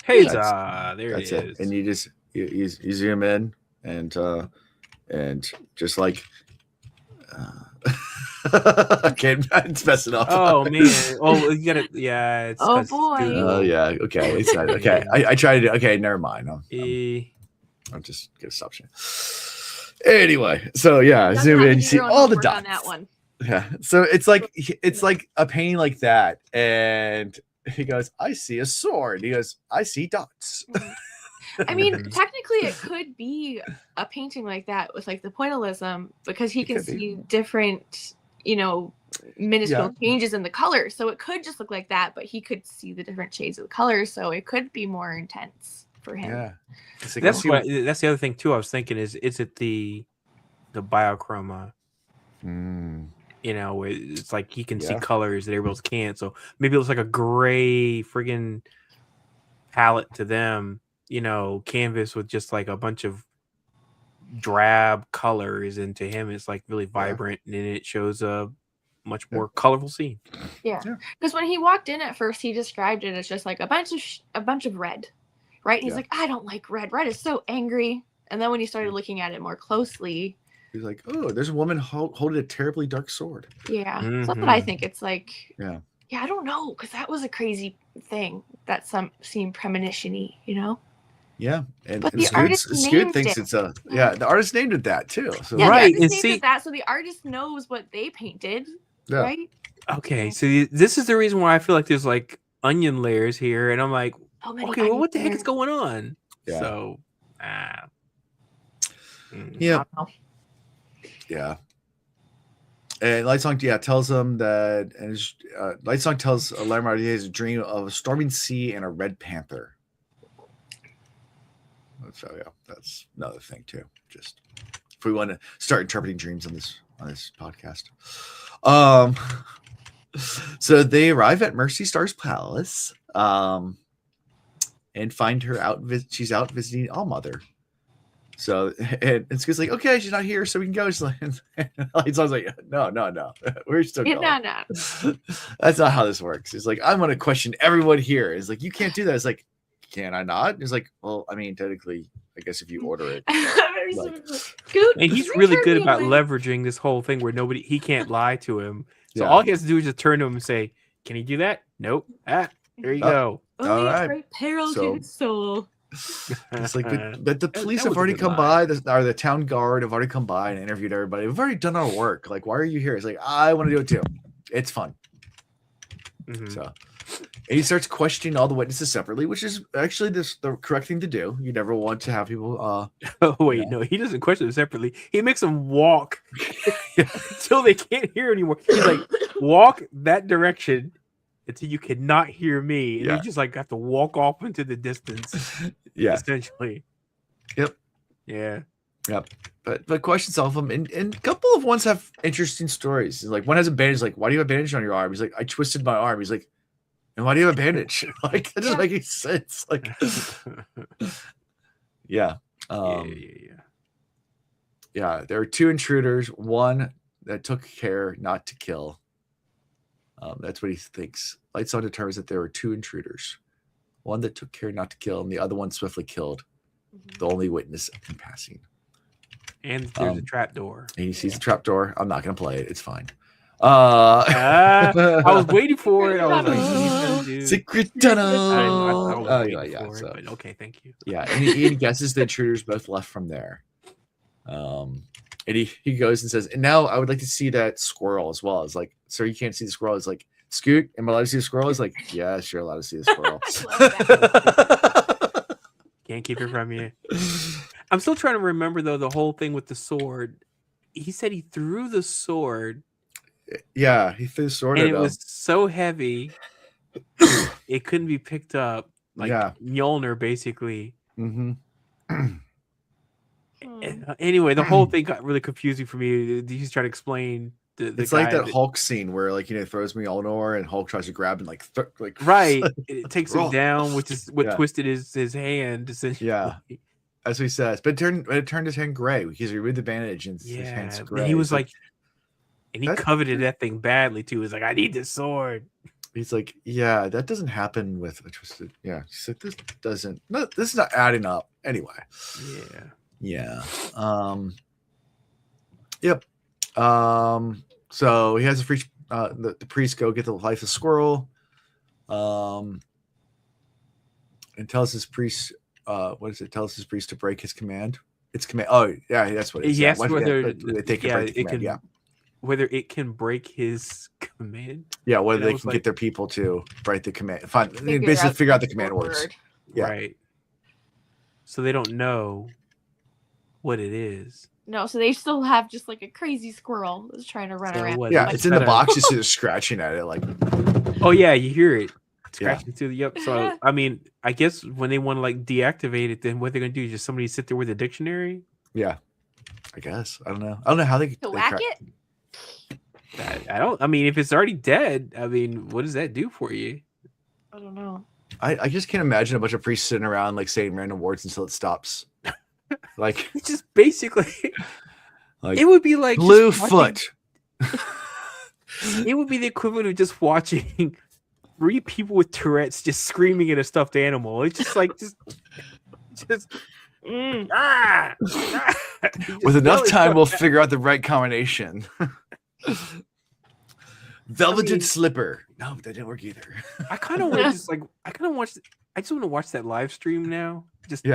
Hey, there it is. And you just you zoom in and just like okay, it's messing up. Oh man. Oh, you gotta it's oh boy. Oh yeah. Okay. It's not okay. I tried to do okay, never mind. I'll just get a stop share. Anyway, so yeah, zoom in, see all the dots. On that one. Yeah. So it's like a painting like that, and he goes, I see a sword. He goes, I see dots. I mean, technically it could be a painting like that with like the pointillism because he can see different, minuscule changes in the color. So it could just look like that, but he could see the different shades of the color. So it could be more intense for him. Yeah. That's the other thing too. I was thinking is it the biochroma? It's like he can see colors that everybody else can't. So maybe it looks like a gray friggin' palette to them, canvas with just like a bunch of drab colors, and to him it's like really vibrant, and then it shows a much more colorful scene. Yeah, because when he walked in at first, he described it as just like a bunch of red, right? And he's like, I don't like red. Red is so angry. And then when he started looking at it more closely, he's like, oh, there's a woman holding a terribly dark sword. Yeah, so that's what I think. It's like, yeah, I don't know, because that was a crazy thing that some seemed premonition-y, Yeah, but the artist thinks it's the artist named it that too. So the artist named it that, so the artist knows what they painted, right? Okay, so this is the reason why I feel like there's like onion layers here, and I'm like, okay, well, what the heck is going on? Yeah. So, yeah. And Lightsong, tells him that, and Lightsong tells Lamar he has a dream of a storming sea and a red panther. So that's another thing too. Just if we want to start interpreting dreams on this podcast. So they arrive at Mercy Star's palace, and find her out. She's out visiting Allmother. So and Scoot's like, okay, she's not here, so we can go. She's like, Lightsong's like, no, we're still going. No. That's not how this works. It's like, I'm gonna question everyone here. It's like, you can't do that. It's like, can I not? It's like, well, I mean, technically, I guess if you order it. And he's really good about leveraging this whole thing where he can't lie to him. So all he has to do is just turn to him and say, can he do that? Nope. There you go. All right. Great peril to his soul. It's like, but the police have already come by, or the town guard have already come by and interviewed everybody. We've already done our work. Like, why are you here? It's like, I want to do it too. It's fun. So, and he starts questioning all the witnesses separately, which is actually the correct thing to do. You never want to have people. Oh wait, no, he doesn't question them separately. He makes them walk until they can't hear anymore. He's like, walk that direction until you cannot hear me, and you just like have to walk off into the distance. Yeah, essentially. Yep. Yeah. Yep. But questions all of them, and a couple of ones have interesting stories. Like one has a bandage. Like, why do you have a bandage on your arm? He's like, I twisted my arm. He's like, and why do you have a bandage? Like, that doesn't make any sense. Like, yeah. Yeah. There are 2 intruders. One that took care not to kill. That's what he thinks. Lightsong determines that there were 2 intruders. One that took care not to kill, and the other one swiftly killed. The only witness in passing. And there's a trap door. And he sees a trap door. I'm not gonna play it. It's fine. I was waiting for it. I was like, secret tunnel. But okay, thank you. Yeah, and he guesses the intruders both left from there. And he goes and says, and now I would like to see that squirrel as well. It's like, sir, you can't see the squirrel. It's like, Scoot, am I allowed to see the squirrel? He's like, yeah, sure, allowed to see the squirrel. Can't keep it from you. I'm still trying to remember though the whole thing with the sword. He said he threw the sword. Yeah, he threw the sword and at it him. was so heavy it couldn't be picked up. Like Mjolnir, basically. Mm-hmm. Anyway, the whole thing got really confusing for me. He's trying to explain the it's like that Hulk scene where, like, throws Mjolnir and Hulk tries to grab and like right. It takes him down, which is what twisted his hand. Essentially. Yeah. As he says, but it turned his hand gray because he removed the bandage and his hand's gray. And he was like, and he coveted that thing badly too. He's like, I need this sword. He's like, yeah, that doesn't happen with a twisted. Yeah, he's like, this is not adding up. Anyway. Yeah. Yep. So he has a free. The priest go get the lifeless squirrel. And tells his priest. What is it? Tells his priest to break his command. It's command. Oh, yeah, that's what it is. Yes, whether they can break the command. Whether it can break his command. Yeah, whether they can get their people to break the command. Basically figure out the command words. Yeah. Right. So they don't know what it is. No, so they still have just like a crazy squirrel that's trying to run around. Yeah, it's in the box. You see it scratching at it, like. Oh yeah, you hear it scratching through the. Yep. So I mean, I guess when they want to like deactivate it, then what they're gonna do is just somebody sit there with a dictionary. Yeah, I guess I don't know how they whack it. I don't. I mean, if it's already dead, I mean, what does that do for you? I don't know. I just can't imagine a bunch of priests sitting around like saying random words until it stops. Like it's just basically, like it would be like blue foot. It would be the equivalent of just watching 3 people with Tourette's just screaming at a stuffed animal. It's just like just. With enough time, we'll figure out the right combination. Velveted slipper. No, that didn't work either. I kind of want to just like. I just want to watch that live stream now. Just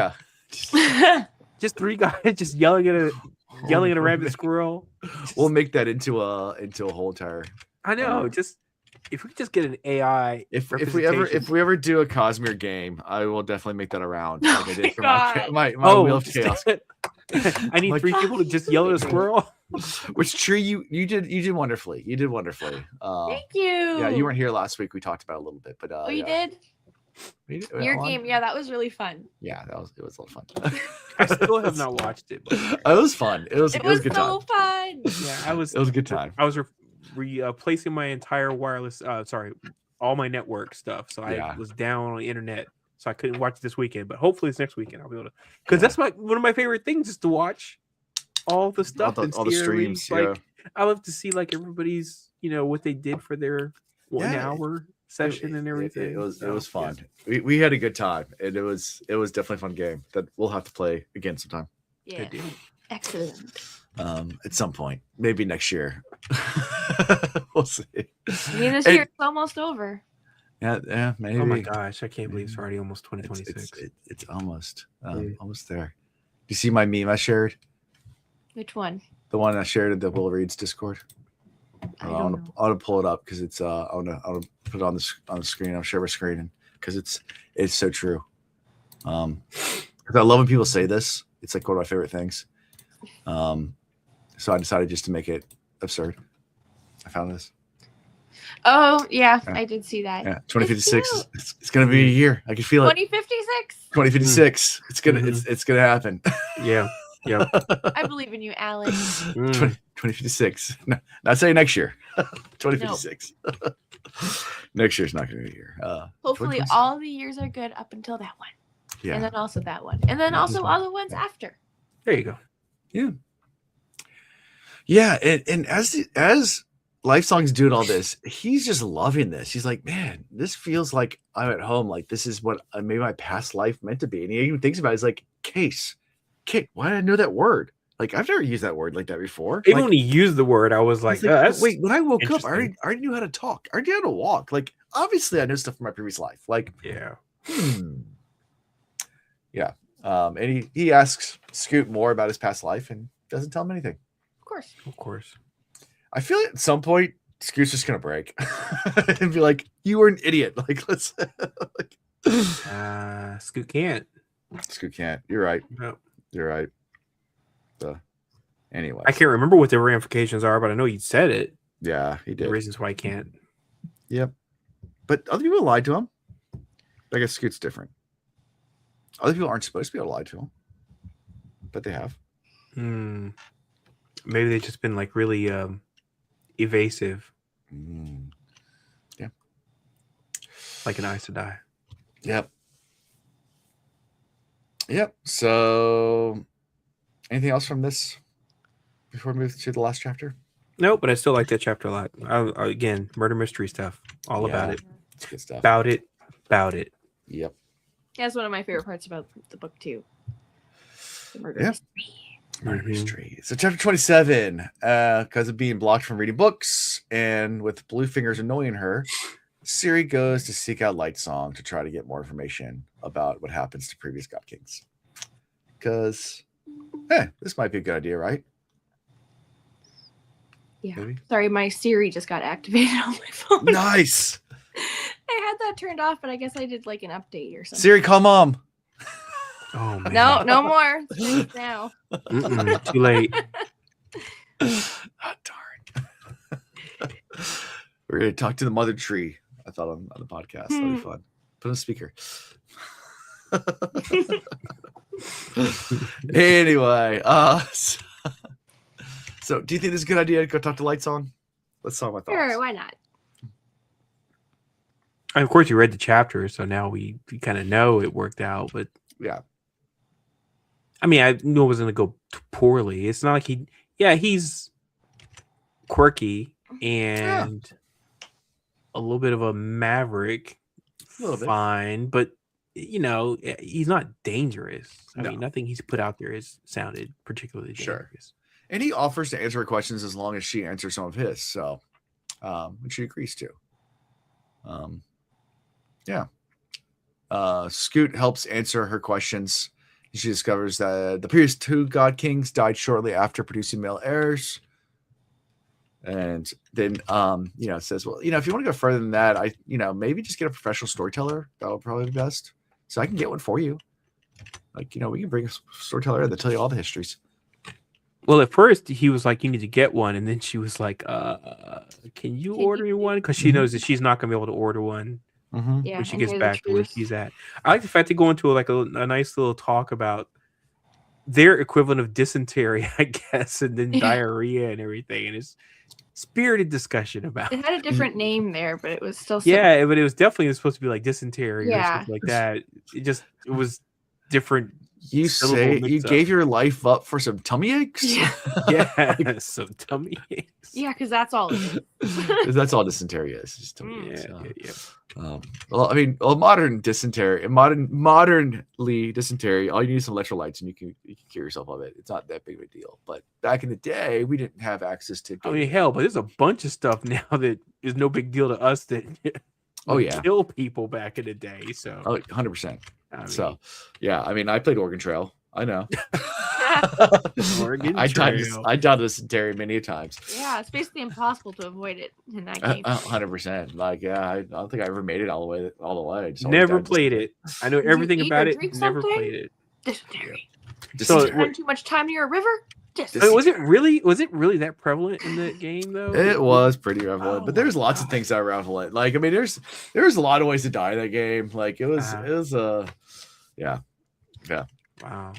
just 3 guys just yelling at a rabbit squirrel. We'll make that into a whole entire. I know. Just if we could just get an AI. If we ever do a Cosmere game, I will definitely make that around. Like I did for my Wheel of Chaos. I need 3 people to just yell at a squirrel. Which true you did wonderfully. You did wonderfully. Thank you. Yeah, you weren't here last week. We talked about it a little bit, but you did. Your game, that was really fun. Yeah, it was a lot of fun. I still have not watched it. But... It was fun. It was a good so time. fun. Yeah, it was a good time. I was replacing my entire wireless. All my network stuff. So I was down on the internet, so I couldn't watch it this weekend. But hopefully, this next weekend I'll be able to. Because that's one of my favorite things is to watch all the stuff and all the streams. Like I love to see like everybody's what they did for their 1 hour session and everything. It was fun. Yeah. We had a good time, and it was definitely a fun game that we'll have to play again sometime. Yeah, excellent. At some point, maybe next year. We'll see. I mean, this year it's almost over. Yeah, maybe. Oh my gosh, I can't believe it's already almost 2026. It's almost almost there. Do you see my meme I shared? Which one? The one I shared in the Will Reads Discord. I want to pull it up because it's I want to put it on the screen. I'll share my screen because it's so true. Because I love when people say this. It's like one of my favorite things. So I decided just to make it absurd. I found this. Oh yeah, I did see that. Yeah, 2056. It's gonna be a year. I can feel it. 2056. 2056. It's gonna it's gonna happen. Yeah. Yep. I believe in you, Alan. 2056. Not saying next year. 2056. Next year's not going to be a year. Hopefully, 2026. all the years are good up until that one. Yeah. And then also that one. And then also all the ones after. There you go. Yeah. Yeah. And as Lightsong's doing all this, he's just loving this. He's like, man, this feels like I'm at home. Like, this is what maybe my past life meant to be. And he even thinks about it. He's like, Case, why did I know that word? Like, I've never used that word like that before. Even like, when he used the word, I was like, wait, when I woke up, I interesting. already knew how to talk. I already knew how to walk. Like, obviously, I know stuff from my previous life. Like, yeah. Yeah. And he asks Scoot more about his past life and doesn't tell him anything. Of course. I feel like at some point, Scoot's just going to break and be like, you were an idiot. Like, let's. Scoot can't. Scoot can't. You're right. No. You're right. Anyway. I can't remember what the ramifications are, but I know he said it. Yeah, he did. The reasons why he can't. Yep. But other people lied to him. I guess Scoot's different. Other people aren't supposed to be able to lie to him. But they have. Maybe they've just been like really evasive. Yeah. Like an Aes Sedai. Yep. So, anything else from this before we move to the last chapter? No, but I still like that chapter a lot. Again, murder mystery stuff. All about it. It's good stuff. About it. Yep. That's one of my favorite parts about the book too. The murder mystery. Murder mystery. So chapter 27, because of being blocked from reading books and with Blue Fingers annoying her, Siri goes to seek out Lightsong to try to get more information about what happens to previous God Kings. Because, this might be a good idea, right? Yeah. Maybe? Sorry, my Siri just got activated on my phone. Nice. I had that turned off, but I guess I did like an update or something. Siri, call mom. Oh man. No more. It's now. Too late. Darn. We're gonna talk to the mother tree. I thought on the podcast. That'll be fun. Put on a speaker. Anyway, so do you think this is a good idea to go talk to Lightsong? Let's talk about thoughts. Sure, why not? And of course, you read the chapter, so now we kind of know it worked out. But yeah, I mean, I knew it wasn't going to go poorly. It's not like he's quirky and a little bit of a maverick. A little bit. Fine, but he's not dangerous. I mean, nothing he's put out there has sounded particularly dangerous. And he offers to answer her questions as long as she answers some of his. So, which she agrees to. Scoot helps answer her questions. She discovers that the previous 2 God Kings died shortly after producing male heirs. And then, says, well, if you want to go further than that, maybe just get a professional storyteller. That would probably be best. So I can get one for you. Like, we can bring a storyteller in to tell you all the histories. Well, at first he was like, you need to get one. And then she was like, can you order me one? Because she knows that she's not going to be able to order one when she gets back to where she's at. I like the fact they go into a nice little talk about their equivalent of dysentery, I guess, and then diarrhea and everything. And it's spirited discussion about it. Had a different name there, but it was still but it was definitely supposed to be like dysentery or something like that. It was different. You say you gave your life up for some tummy aches? Yeah, some tummy aches. Yeah, because that's all it is. That's all dysentery is. Just tummy aches. Yeah. Modern dysentery, modernly dysentery, all you need is some electrolytes and you can cure yourself of it. It's not that big of a deal. But back in the day, we didn't have access to. I mean, hell, but there's a bunch of stuff now that is no big deal to us that kill people back in the day. So 100%. I played Oregon Trail. I know. Oregon I Trail. died dysentery many times. Yeah, it's basically impossible to avoid it in that game. 100%. Like, I don't think I ever made it all the way. Never played it. I know everything about it. Never Never played it. Dysentery. So spend too much time near a river. Was it really that prevalent in the game though? It was pretty prevalent, but there's lots of things that are prevalent. Like, I mean, there's a lot of ways to die in that game. Like, it was Wow.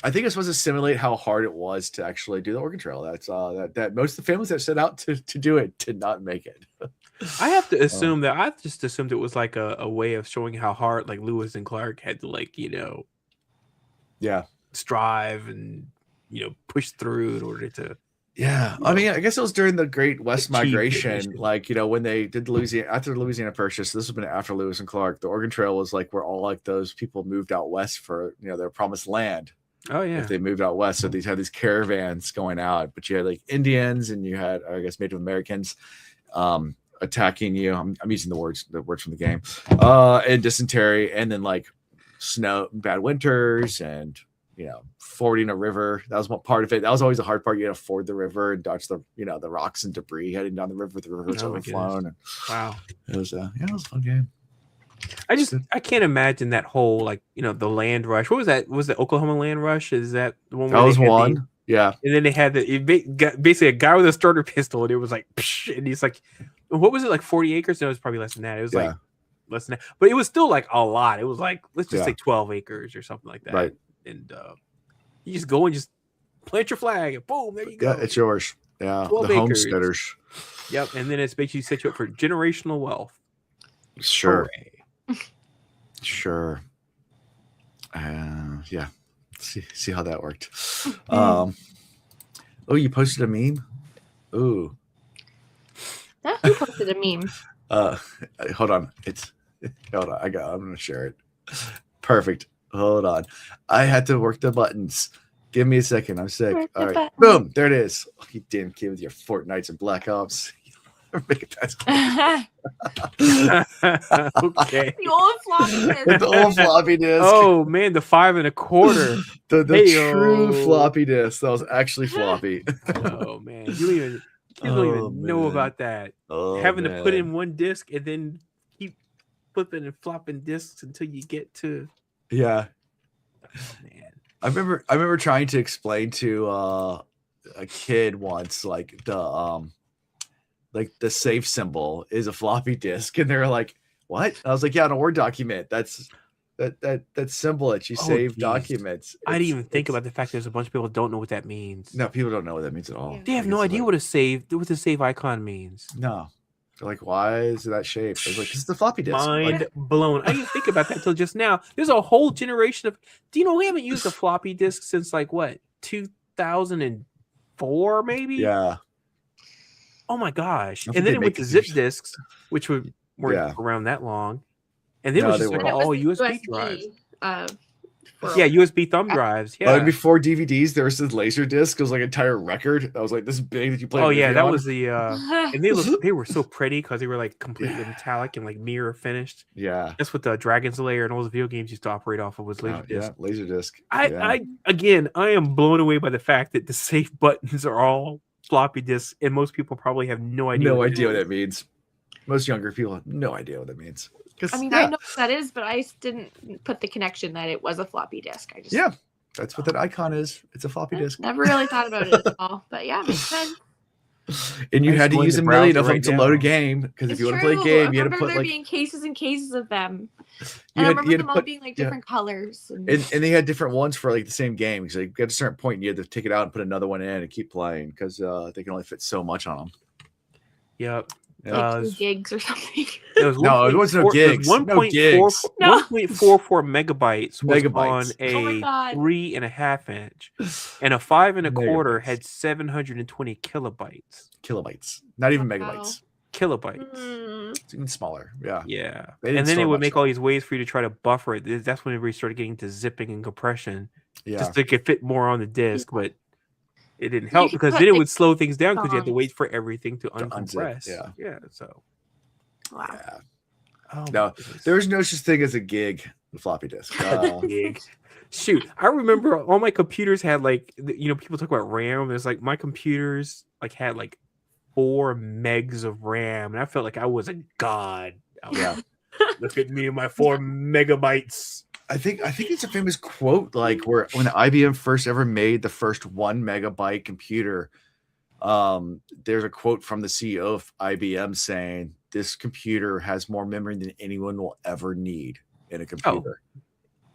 I think it's supposed to simulate how hard it was to actually do the Oregon Trail. That's that most of the families that set out to do it did not make it. I have to assume that I just assumed it was like a way of showing how hard like Lewis and Clark had to like, Yeah. strive and push through in order to. Yeah, I mean, I guess it was during the Great West Migration, mission. like when they did after the Louisiana Purchase. This has been after Lewis and Clark. The Oregon Trail was like where all like those people moved out west for their promised land. Oh yeah, if they moved out west, so these had these caravans going out, but you had like Indians and you had, I guess, Native Americans attacking you. I'm using the words from the game, and dysentery, and then like snow, bad winters, and fording a river. That was one part of it. That was always the hard part. You had to ford the river and dodge the the rocks and debris heading down the river. The river was overflown. And wow, it was it was a fun game. I can't imagine that whole like the land rush. What was that? Was the Oklahoma land rush? Is that the one? That was one. Yeah. And then they had basically a guy with a starter pistol, and it was like, psh, and he's like, what was it, like 40 acres? No, it was probably less than that. It was like less than that, but it was still like a lot. It was like, let's just say 12 acres or something like that. Right. And you just go and just plant your flag, and boom, there you go. Yeah, it's yours. Yeah, the acres. homesteaders. Yep, and then it's basically set you up for generational wealth. Sure. Sure. Yeah. See how that worked. Oh, you posted a meme? Ooh. Who posted a meme? Hold on. Hold on. I'm gonna share it. Perfect. Hold on. I had to work the buttons. Give me a second. I'm sick. All right. Boom. There it is. Oh, you damn kid with your Fortnites and Black Ops. Okay. The old floppy disk. The old floppy disk. Oh man, the 5 1/4. The true floppy disk. That was actually floppy. Oh man, you don't even know about that. Having to put in one disc and then keep flipping and flopping discs until you get to. Yeah. Oh man. I remember trying to explain to a kid once like the save symbol is a floppy disk, and they're like, "What?" I was like, "Yeah, in a Word document, that symbol that you save documents." I didn't even think about the fact there's a bunch of people who don't know what that means. No, people don't know what that means at all. They have no idea what the save icon means. No. They're like, why is it that shape? I was like, this is the floppy disk. Mind blown. I didn't think about that until just now. There's a whole generation of. Do you know we haven't used a floppy disk since like what 2004 maybe? Yeah. Oh my gosh! And then it went to zip disks, which weren't around that long, and then it was just like all USB drives. USB thumb drives. Yeah. Before DVDs, there was this laser disc. It was like an entire record that was like this big that you played. Oh yeah, that was the. And they were so pretty because they were like completely metallic and like mirror finished. Yeah. That's what the Dragon's Lair and all the video games used to operate off of was laser disc. Yeah, laser disc. I am blown away by the fact that the save buttons are all floppy disks, and most people probably have no idea. What that means. Most younger people have no idea what that means. I mean, I know what that is, but I didn't put the connection that it was a floppy disk. That's what that icon is. It's a floppy disk. Never really thought about it at all, but yeah, makes sense. And you had to use a million of them to load a game, because if you want to play a game, you had to put there being cases and cases of them. And I remember them all being like different colors. And they had different ones for like the same game, because like, at a certain point you had to take it out and put another one in and keep playing, because they can only fit so much on them. Yep. Like 2 gigs or something. It wasn't no gigs. 1.44 megabytes was on a 3.5 inch, and a 5 1/4 had 720 kilobytes. Kilobytes, not even megabytes. Kilobytes. It's even smaller. Yeah. Yeah. And then it would make all these ways for you to try to buffer it. That's when we started getting to zipping and compression. Yeah. Just to fit more on the disk, but it didn't help because then it would slow things down because you had to wait for everything to uncompress. Yeah. So. Wow. Yeah. Oh, no, there's no such thing as a gig floppy disk. Gig. Shoot, I remember all my computers had like people talk about RAM. There's like my computers like had like 4 megs of RAM, and I felt like I was a god. Look at me and my 4 megabytes. I think it's a famous quote, like where when IBM first ever made the first 1 megabyte computer, there's a quote from the CEO of IBM saying, "This computer has more memory than anyone will ever need in a computer."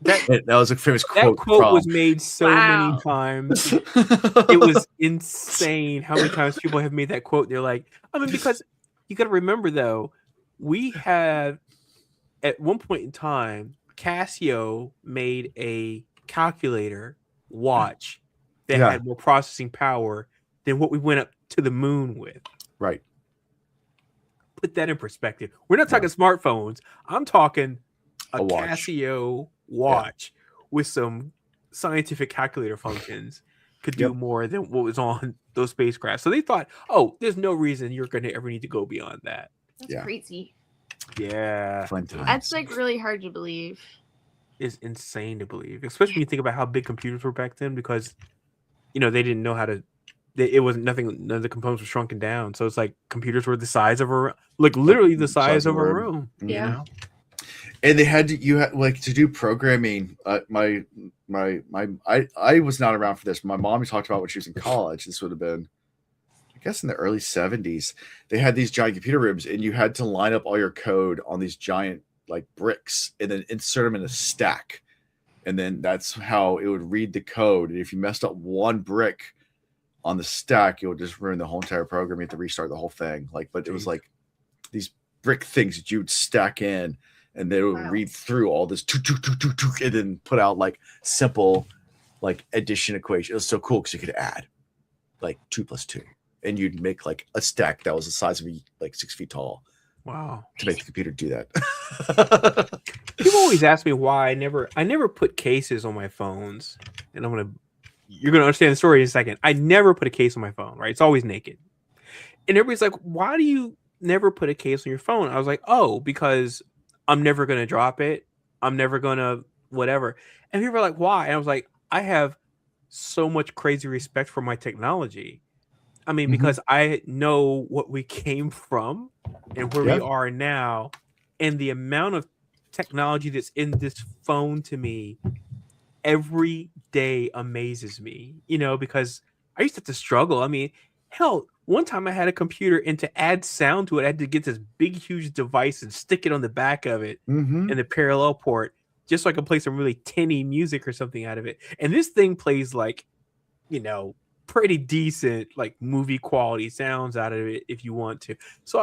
That was a famous That quote. quote was made so many Wow. times. It was insane how many times people have made that quote. They're like, I mean, because you got to remember though, we have at one point in time, Casio made a calculator watch that had more processing power than what we went up to the moon with. Right. Put that in perspective. We're not talking smartphones. I'm talking a watch. Casio watch with some scientific calculator functions could do more than what was on those spacecraft. So they thought, oh, there's no reason you're going to ever need to go beyond that. That's crazy. Yeah. Fun times. That's like really hard to believe. It's insane to believe, especially when you think about how big computers were back then, because, you know, they didn't know how to, it wasn't nothing, none of the components were shrunken down. So it's like computers were the size of a, like literally the size of a room. Yeah. You know? And they had to, you had like to do programming. I was not around for this. My mom talked about when she was in college. This would have been, I guess, in the early 70s. They had these giant computer rooms, and you had to line up all your code on these giant like bricks, and then insert them in a stack. And then that's how it would read the code. And if you messed up one brick on the stack, it would just ruin the whole entire program. You have to restart the whole thing. Like, but it was like these brick things that you would stack in. And they would read through all this and then put out like simple like addition equation. It was so cool because you could add like 2 + 2, and you'd make like a stack that was the size of like 6 feet tall. Wow! To make the computer do that. People always ask me why I never put cases on my phones, and you're gonna understand the story in a second. I never put a case on my phone. Right? It's always naked, and everybody's like, "Why do you never put a case on your phone?" I was like, "Oh, because I'm never going to drop it. I'm never going to whatever." And people are like, why? And I was like, I have so much crazy respect for my technology. I mean, because I know what we came from and where we are now, and the amount of technology that's in this phone to me every day amazes me, you know, because I used to have to struggle. I mean, hell, one time I had a computer, and to add sound to it, I had to get this big, huge device and stick it on the back of it in the parallel port, just so I could play some really tinny music or something out of it. And this thing plays like, you know, pretty decent, like movie quality sounds out of it if you want to. So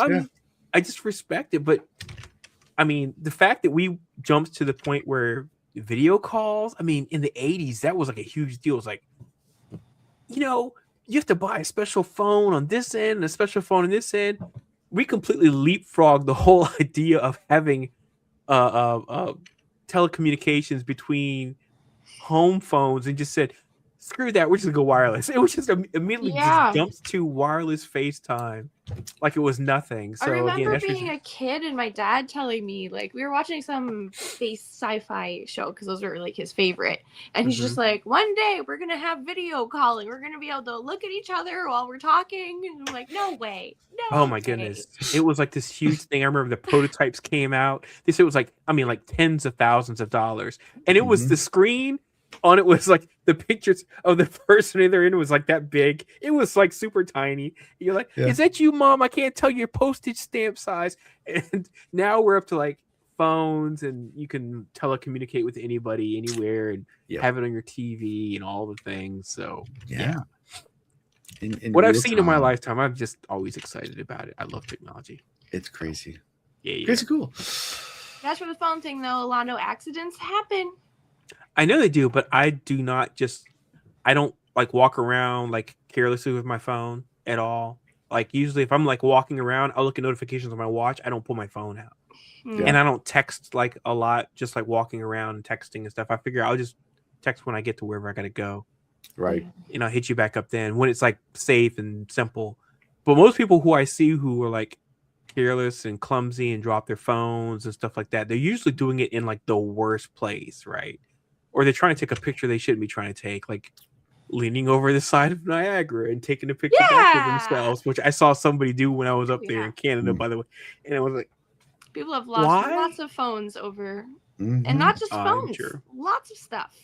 I just respect it. But I mean, the fact that we jumped to the point where video calls, I mean, in the 80s, that was like a huge deal. It was like, you know, you have to buy a special phone on this end and a special phone on this end. We completely leapfrogged the whole idea of having telecommunications between home phones and just said, screw that, we're just gonna go wireless. It was just immediately just jumped to wireless FaceTime like it was nothing. So I remember again, being a kid and my dad telling me, like, we were watching some space sci-fi show because those were like his favorite, and he's just like, one day we're gonna have video calling, we're gonna be able to look at each other while we're talking, and I'm like, no way, no. Oh my goodness, it was like this huge thing. I remember the prototypes came out. They said it was like, I mean, like tens of thousands of dollars, and it was the screen on it was like the pictures of the person in there, and it was like that big. It was like super tiny. You're like, is that you, Mom? I can't tell your postage stamp size. And now we're up to like phones, and you can telecommunicate with anybody anywhere and have it on your TV and all the things. So in what I've seen in my lifetime, I'm just always excited about it. I love technology. It's crazy. Yeah. Crazy cool. That's for the phone thing though. A lot of accidents happen. I know they do, but I don't like walk around like carelessly with my phone at all. Like usually if I'm like walking around, I'll look at notifications on my watch. I don't pull my phone out. And I don't text like a lot, just like walking around and texting and stuff. I figure I'll just text when I get to wherever I got to go. Right. And I'll hit you back up then when it's like safe and simple. But most people who I see who are like careless and clumsy and drop their phones and stuff like that, they're usually doing it in like the worst place, right? Or they're trying to take a picture they shouldn't be trying to take, like leaning over the side of Niagara and taking a picture back of themselves, which I saw somebody do when I was up there in Canada, by the way. And I was like, people have lost lots of phones over, and not just phones, lots of stuff.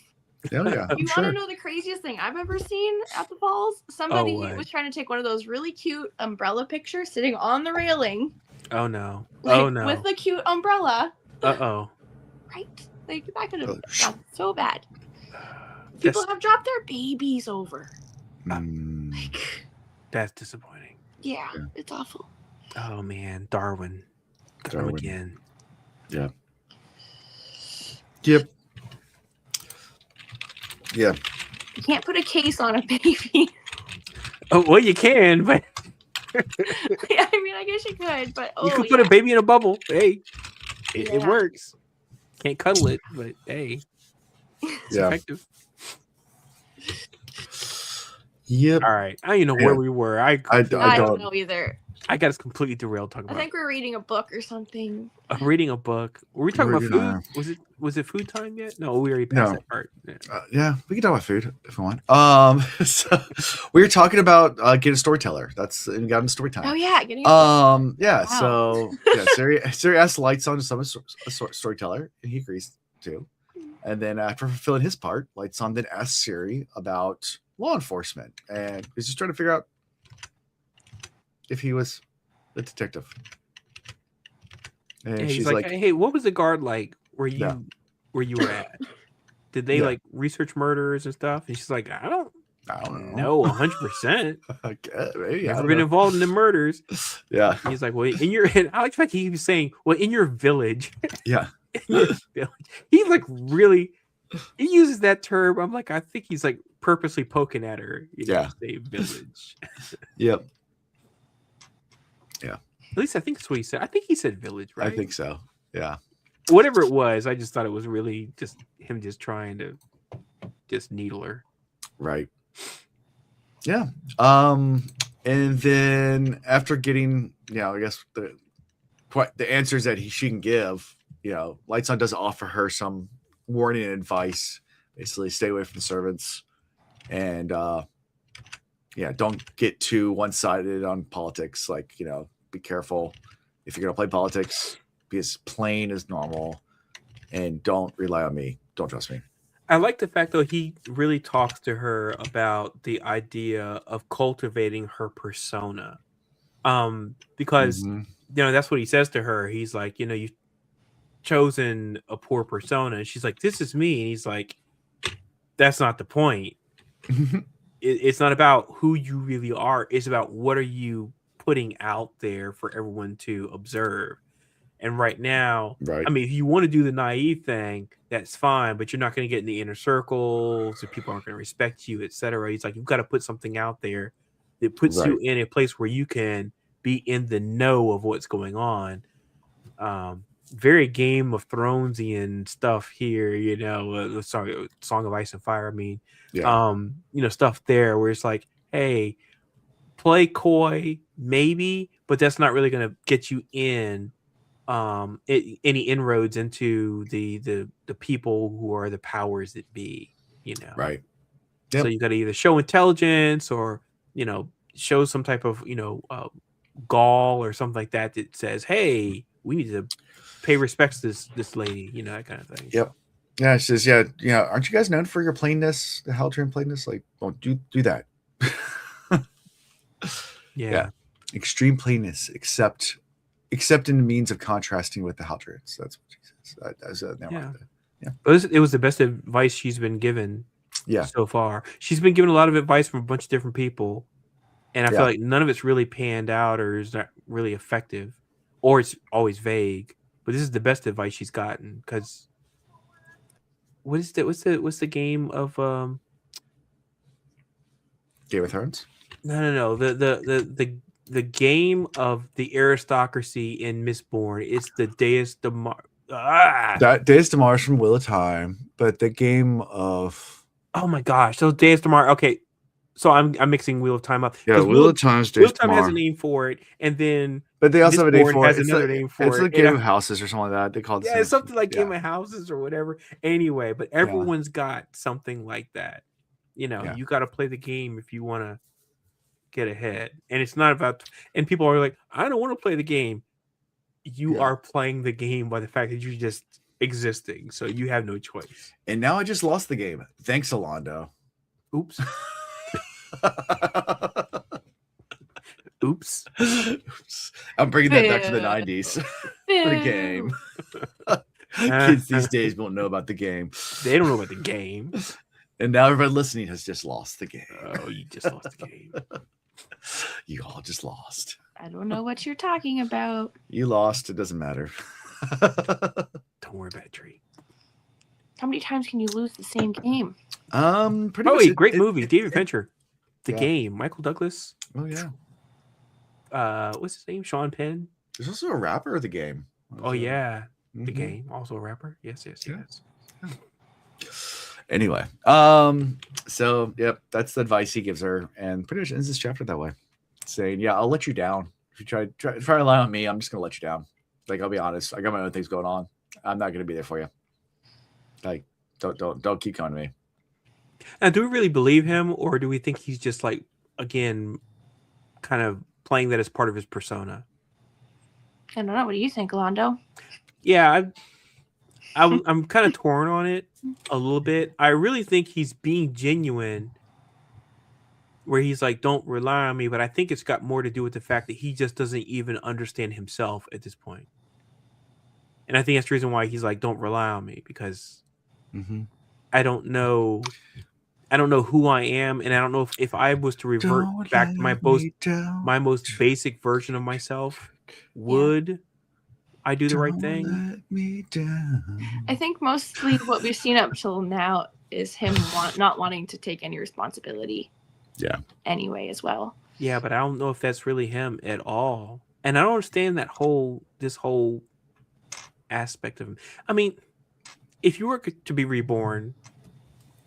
Hell yeah. You want to know the craziest thing I've ever seen at the falls? Somebody was trying to take one of those really cute umbrella pictures sitting on the railing. Oh no. Like, with the cute umbrella. Uh-oh. Right? Like that could have gone so bad. People That's- have dropped their babies over. Mm, Like, That's disappointing. yeah, it's awful. Oh man, Darwin. Got him again. yeah. Yep. Yeah. You can't put a case on a baby. Oh well, you can, but Yeah, I mean, I guess you could, but you could put a baby in a bubble. Hey, it Yeah. works. Can't cuddle it, but hey, it's effective. Yep. All right, I don't even know where we were. I don't know either. I got us completely derailed talking I about. think we're reading a book or something. Reading a book. Were we talking about food? Was it food time yet? No, we already passed that part. Yeah, we can talk about food if we want. So we were talking about getting a storyteller. We got in story time. Oh yeah, getting. Yeah. Wow. So yeah, Siri asked Lightsong to summon a storyteller, and he agrees to. And then after fulfilling his part, Lightsong then asks Siri about law enforcement, and he's just trying to figure out if he was a detective. And yeah, she's he's like, "Hey, what was the guard like where you were at? Did they like research murders and stuff?" And she's like, "I don't know, 100%. Never been involved in the murders." Yeah. And he's like, "Well, and I like the fact he was saying, well, in your village." Yeah. In your village. He's like really. He uses that term. I'm like, I think he's like purposely poking at her. Say village. Yep. Yeah. At least I think that's what he said. I think he said village, right? I think so. Yeah. Whatever it was, I just thought it was really just him just trying to just needle her. Right. Yeah. And then after getting, I guess the answers that she can give, Lightsong does offer her some warning and advice. Basically, stay away from the servants, and don't get too one-sided on politics. Like, be careful if you're gonna play politics. Be as plain as normal, and don't rely on me. Don't trust me. I like the fact though he really talks to her about the idea of cultivating her persona, because that's what he says to her. He's like, you've chosen a poor persona, and she's like, this is me, and he's like, that's not the point. It's not about who you really are. It's about what are you putting out there for everyone to observe. And right now, I mean, if you want to do the naive thing, that's fine, but you're not going to get in the inner circles, so people aren't going to respect you, etc. He's like, you've got to put something out there that puts you in a place where you can be in the know of what's going on. Very Game of Thronesian stuff here, sorry, Song of Ice and Fire. I mean, stuff there where it's like, hey, play coy, maybe, but that's not really going to get you in any inroads into the people who are the powers that be, Right. So you got to either show intelligence or show some type of gall or something like that says, hey, we need to pay respects to this lady, that kind of thing. Yep. Yeah, she says, aren't you guys known for your plainness, the Haldrain plainness? Like, don't do that. Yeah. Extreme plainness, except in the means of contrasting with the Haldrains. That's what she says. But it was the best advice she's been given so far. She's been given a lot of advice from a bunch of different people, and I feel like none of it's really panned out or is not really effective, or it's always vague. But this is the best advice she's gotten, because what's the game of Game of Thrones? No. The game of the aristocracy in Mistborn. It's the Deus Demar. That Deus Demar from Wheel of Time, but the game of my gosh, so Deus Demar. Okay, so I'm mixing Wheel of Time up. Yeah, Wheel of Time has a name for it, and then but they also have a name for it. Has another name for it. It's like Game of Houses or something like that. They call it it's something like Game of Houses or whatever. Anyway, but everyone's got something like that. You got to play the game if you want to get ahead, and it's not about. And people are like, I don't want to play the game. You are playing the game by the fact that you're just existing, so you have no choice. And now I just lost the game. Thanks, Alondo. Oops. Oops. I'm bringing that back to the 90s. For the game. Kids these days won't know about the game. They don't know about the game. And now everybody listening has just lost the game. Oh, you just lost the game. You all just lost. I don't know what you're talking about. You lost. It doesn't matter. Don't worry about it, Tree. How many times can you lose the same game? Pretty Oh, much. wait, great movie. David Fincher. The Yeah. Game. Michael Douglas. Oh yeah. What's his name? Sean Penn. There's also a rapper of the game. Oh yeah, Mhm. The Game. Also a rapper. Yes. Yeah. Anyway, so yep, that's the advice he gives her, and pretty much ends this chapter that way, saying, "Yeah, I'll let you down if you try to rely on me. I'm just gonna let you down. Like, I'll be honest, I got my own things going on. I'm not gonna be there for you. Like, don't keep coming to me." Now, do we really believe him, or do we think he's just like, again, kind of playing that as part of his persona? I don't know. What do you think, Londo? Yeah, I'm kind of torn on it a little bit. I really think he's being genuine, where he's like, "Don't rely on me," but I think it's got more to do with the fact that he just doesn't even understand himself at this point. And I think that's the reason why he's like, "Don't rely on me," because I don't know who I am, and I don't know if I was to revert back to my most basic version of myself, would I do the right thing? Let me down. I think mostly what we've seen up till now is him not wanting to take any responsibility. Yeah. Anyway, as well. Yeah, but I don't know if that's really him at all, and I don't understand this whole aspect of him. I mean, if you were to be reborn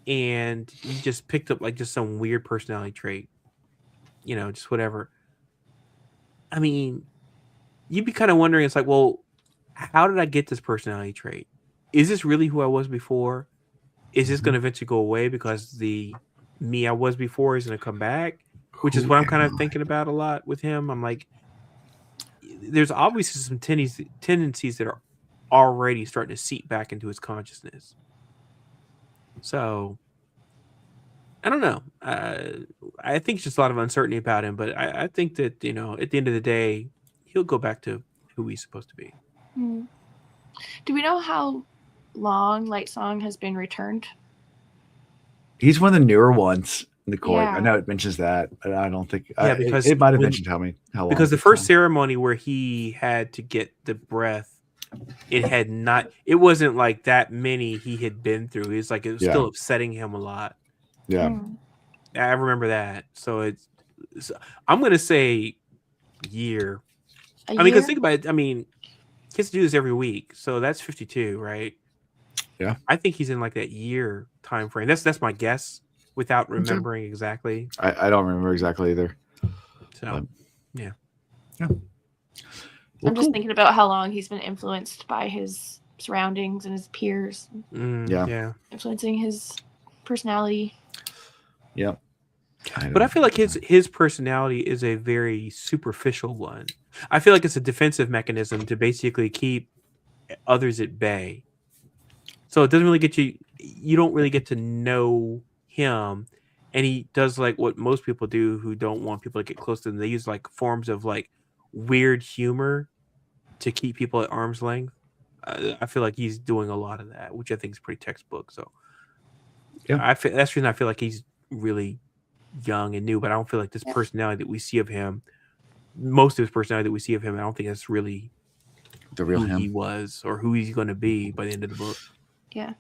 and you just picked up like just some weird personality trait, just whatever. I mean, you'd be kind of wondering, it's like, well, how did I get this personality trait? Is this really who I was before? Is this going to eventually go away because the me I was before is going to come back? Which is what I'm kind of thinking about a lot with him. I'm like, there's obviously some tendencies that are already starting to seep back into his consciousness. So, I don't know. I think it's just a lot of uncertainty about him, but I think that, at the end of the day, he'll go back to who he's supposed to be. Do we know how long Lightsong has been returned? He's one of the newer ones in the court. Yeah. I know it mentions that, but I don't think. Yeah, because it might have mentioned how long. Because the first ceremony where he had to get the breath, it wasn't like that many he had been through. It was still upsetting him a lot. Yeah. I remember that. So I'm gonna say year. Because think about it. I mean, he has to do this every week, so that's 52, right? Yeah. I think he's in like that year time frame. That's my guess, without remembering exactly. I don't remember exactly either. So, yeah. Well, I'm just thinking about how long he's been influenced by his surroundings and his peers. Yeah. Influencing his personality. Yeah. But I feel like his personality is a very superficial one. I feel like it's a defensive mechanism to basically keep others at bay. So it doesn't really you don't really get to know him. And he does like what most people do who don't want people to get close to them. They use like forms of like weird humor to keep people at arm's length. I feel like he's doing a lot of that, which I think is pretty textbook. So that's the reason I feel like he's really young and new, but I don't feel like this personality that we see of him, most of his personality that we see of him, I don't think that's really the real who he was or who he's going to be by the end of the book. Yeah.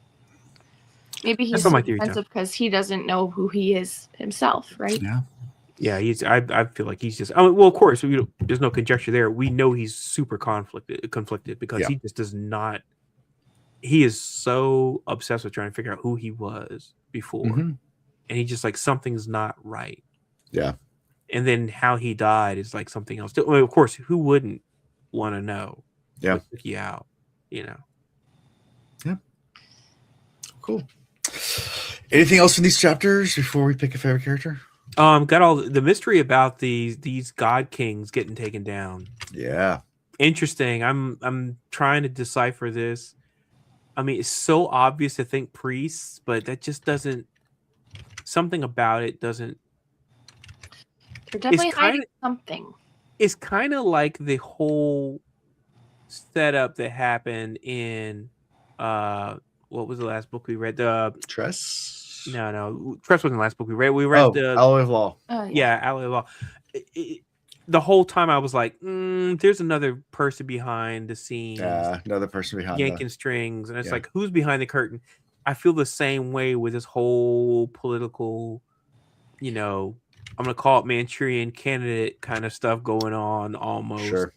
Maybe he's defensive because he doesn't know who he is himself, right? Yeah. Yeah, I feel like he's just. Well, of course, there's no conjecture there. We know he's super conflicted because he just does not. He is so obsessed with trying to figure out who he was before, and he just like something's not right. Yeah. And then how he died is like something else. Of course, who wouldn't want to know? Yeah. What took you out, Yeah. Cool. Anything else from these chapters before we pick a favorite character? Got all the mystery about these god kings getting taken down. Yeah. Interesting. I'm trying to decipher this. I mean, it's so obvious to think priests, but that just doesn't. Something about it doesn't. They're definitely hiding something. It's kind of like the whole setup that happened in What was the last book we read? Tress. No, Trust wasn't the last book we read. We read Alloy of Law. Yeah, Alloy of Law. The whole time I was like, there's another person behind the scenes. Yeah, another person behind yanking strings, and it's like, who's behind the curtain? I feel the same way with this whole political, I'm gonna call it Manchurian Candidate kind of stuff going on almost. Sure.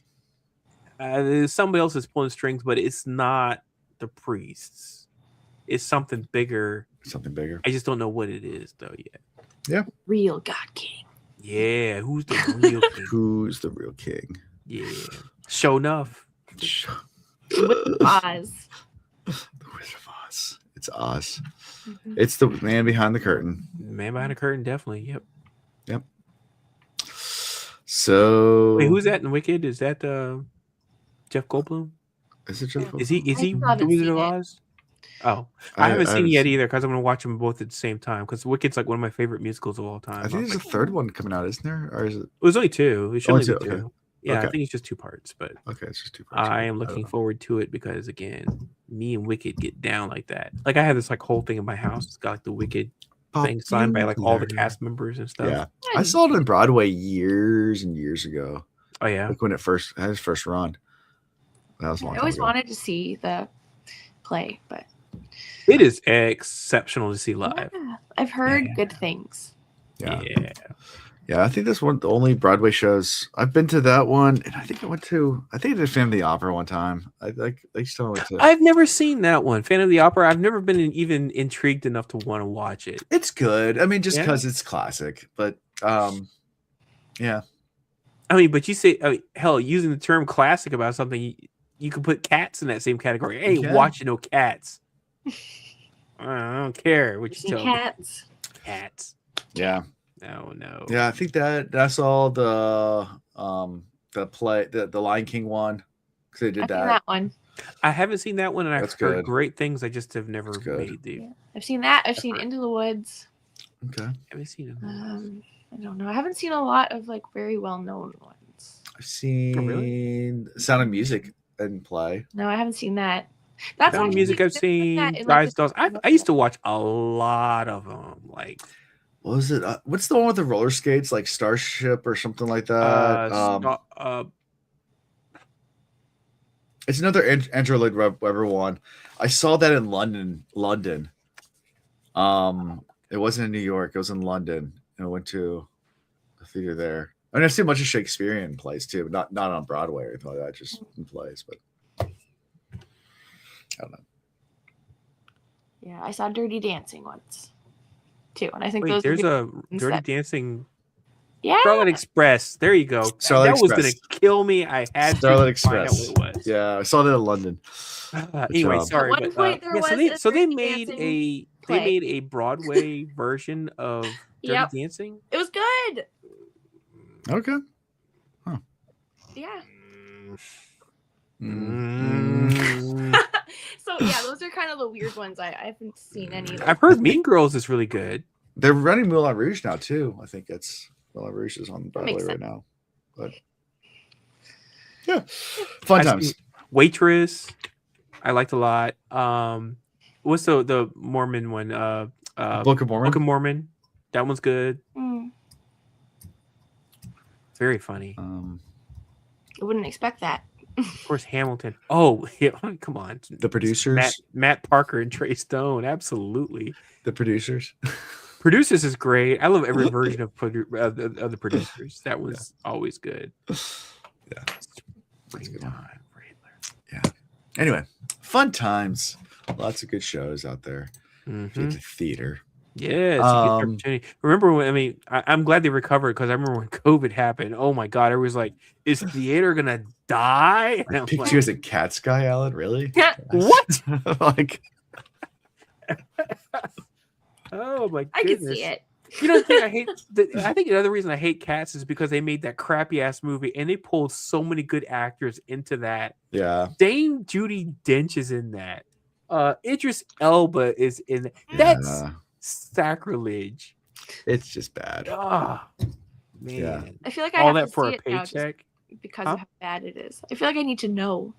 Somebody else is pulling strings, but it's not the priests. It's something bigger. Something bigger. I just don't know what it is though yet. Yeah. Real God King. Yeah, who's the real king? Who's the real king? Yeah. Show enough. Oz. The Wizard of Oz. It's Oz. Mm-hmm. It's the man behind the curtain. Man behind the curtain, definitely. Yep. So wait, who's that in Wicked? Is that Jeff Goldblum? Is it Jeff Goldblum? Is he the Wizard of Oz? Oh, I haven't seen it yet either because I'm going to watch them both at the same time because Wicked's like one of my favorite musicals of all time. I think there's a third one coming out, isn't there? Or is it? It was only two. It should only be two. Okay. Yeah, I think it's just 2 parts, but it's just 2 parts. I am looking forward to it because again, me and Wicked get down like that. Like I have this like whole thing in my house. It's got like the Wicked thing signed by like all the cast members and stuff. Yeah, I saw it in Broadway years and years ago. Oh yeah, like when it had its first run. That was a long time I always ago. wanted to see the play, but it is exceptional to see live. Yeah, I've heard good things. Yeah, I think that's one of the only Broadway shows I've been to. That one, and I think I did Phantom of the Opera one time. I've never seen that one, Phantom of the Opera. I've never been even intrigued enough to want to watch it. It's good. I mean, just because it's classic, but yeah. I mean, but you say, hell, using the term classic about something, you could put Cats in that same category. Hey, watching no Cats. I don't care what you tell me. Cats. Yeah. No. Yeah, I think that's all the play, the Lion King one, because they did that one. I haven't seen that one, and I've heard great things. I just have never made the. Yeah. I've seen that. I've seen Into the Woods. Okay. I haven't seen it. I don't know. I haven't seen a lot of like very well known ones. I've seen Sound of Music in play. No, I haven't seen that. That's Sound of Music I've seen. Guys, Dolls. I used to watch a lot of them. Like, what was it? What's the one with the roller skates, like Starship or something like that? It's another Andrew Lloyd Webber one. I saw that in London. It wasn't in New York. It was in London, and I went to the theater there. I mean, I've seen a bunch of Shakespearean plays too, but not on Broadway or anything like that. Just in plays, but I don't know. Yeah, I saw Dirty Dancing once too, and I think there's a Dirty Dancing. Yeah, Starlight Express. There you go. That was gonna kill me. I had Starlight Express. Find out what it was. Yeah, I saw that in London. Anyway, sorry. At one point, they made a Broadway version of Dirty Dancing. It was good. Okay. Huh. Yeah. So yeah, those are kind of the weird ones. I haven't seen any. I've heard Mean Girls is really good. They're running Moulin Rouge now too. I think it's Moulin Rouge is on Broadway right now. But yeah, fun times. Waitress, I liked a lot. What's the Mormon one? Book of Mormon. Book of Mormon. That one's good. Very funny. I wouldn't expect that. Of course, Hamilton. Oh, yeah, come on. The Producers. Matt Parker and Trey Stone. Absolutely. The Producers. Producers is great. I love every version of the Producers. That was always good. Yeah. That's a good one. Yeah. Anyway, fun times. Lots of good shows out there. Get to theater. Yeah, it's a good opportunity. Remember when? I'm glad they recovered because I remember when COVID happened. Oh my God, everyone was like, "Is theater gonna die?" I picked you as a Cats guy, Alan. Really? What? Like, oh my goodness! I can see it. You know, the thing I hate. I think another reason I hate Cats is because they made that crappy ass movie and they pulled so many good actors into that. Yeah. Dame Judi Dench is in that. Idris Elba is in. That's sacrilege. It's just bad. Oh, man. Yeah. I feel like I all have that to for see a paycheck because of how bad it is. I feel like I need to know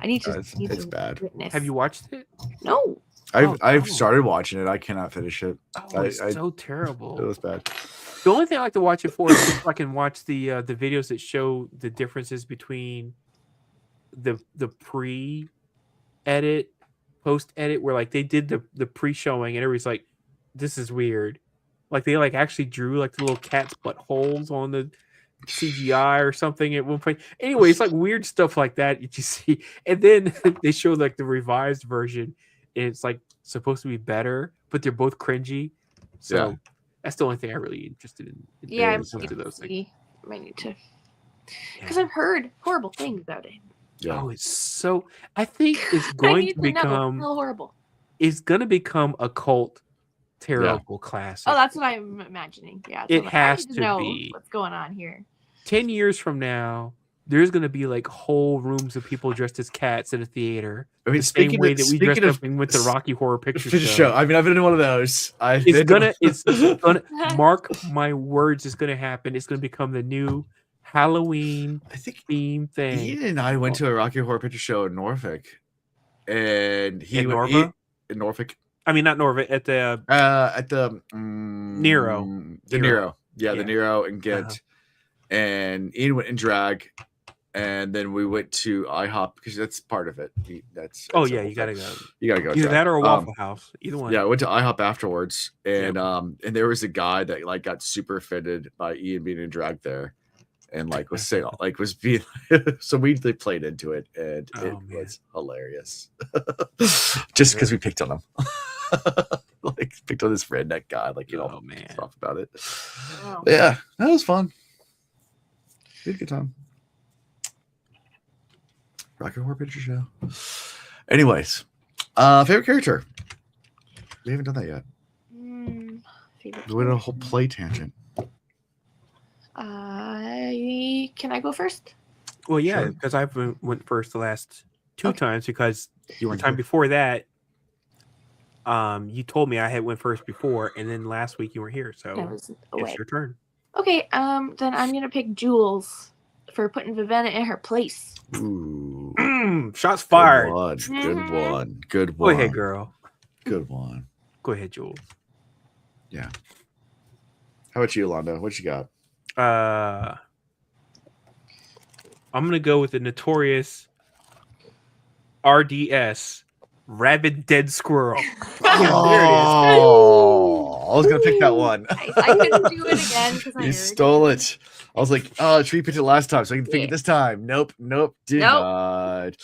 I need to. It's bad. Witness. Have you watched it? No. I've started watching it. I cannot finish it. Oh, it's so terrible. It was bad. The only thing I like to watch it for is if I can watch the videos that show the differences between the pre-edit, post-edit, where like they did the pre-showing and everybody's like, this is weird. Like they like actually drew like the little cat's buttholes on the CGI or something at one point. Anyway, it's like weird stuff like that you see. And then they show like the revised version and it's like supposed to be better, but they're both cringy. So that's the only thing I'm really interested in. Yeah, I'm to those things. Might need to, because I've heard horrible things about it. Yeah. Oh, it's so. I think it's going to become horrible. It's going to become a cult terrible classic. Oh, that's what I'm imagining. Yeah, it has to know be. What's going on here? 10 years from now, there's going to be like whole rooms of people dressed as cats at a theater. I mean, the same way that we dressed up and went to Rocky Horror Picture Show. I mean, I've been in one of those. It's gonna mark my words. It's gonna happen. It's gonna become the new Halloween theme thing. Ian and I went to a Rocky Horror Picture Show in Norfolk, and in Norfolk. I mean, not Norfolk. At the Nero. The Nero. Yeah, the Nero and Ghent. And Ian went in drag. And then we went to IHOP because that's part of it. That's you gotta go. You gotta go. Either that or a Waffle House. Either one. Yeah, I went to IHOP afterwards, and there was a guy that like got super offended by Ian being in drag there, and like was saying like was being so we played into it, and it was hilarious. Just because we picked on him, like picked on this redneck guy, like stuff about it. Oh. Yeah, that was fun. We had a good time. Rocky Horror Picture Show. Anyways, favorite character. We haven't done that yet. We went on a whole play tangent. Can I go first? Well, yeah, because I went first the last two times because you were the time before that, you told me I had went first before, and then last week you were here, so it's your turn. Okay, then I'm gonna pick Jules for putting Vivenna in her place. Ooh. Shots fired. Good one. Good one. Go ahead, girl. Good one. Go ahead, Jules. Yeah. How about you, Londo? What you got? I'm gonna go with the notorious RDS, Rabid Dead Squirrel. There it is. I was gonna pick that one. I couldn't do it again because I stole it. I was like, oh, Tree picked it last time, so I can pick it this time. Nope, did not.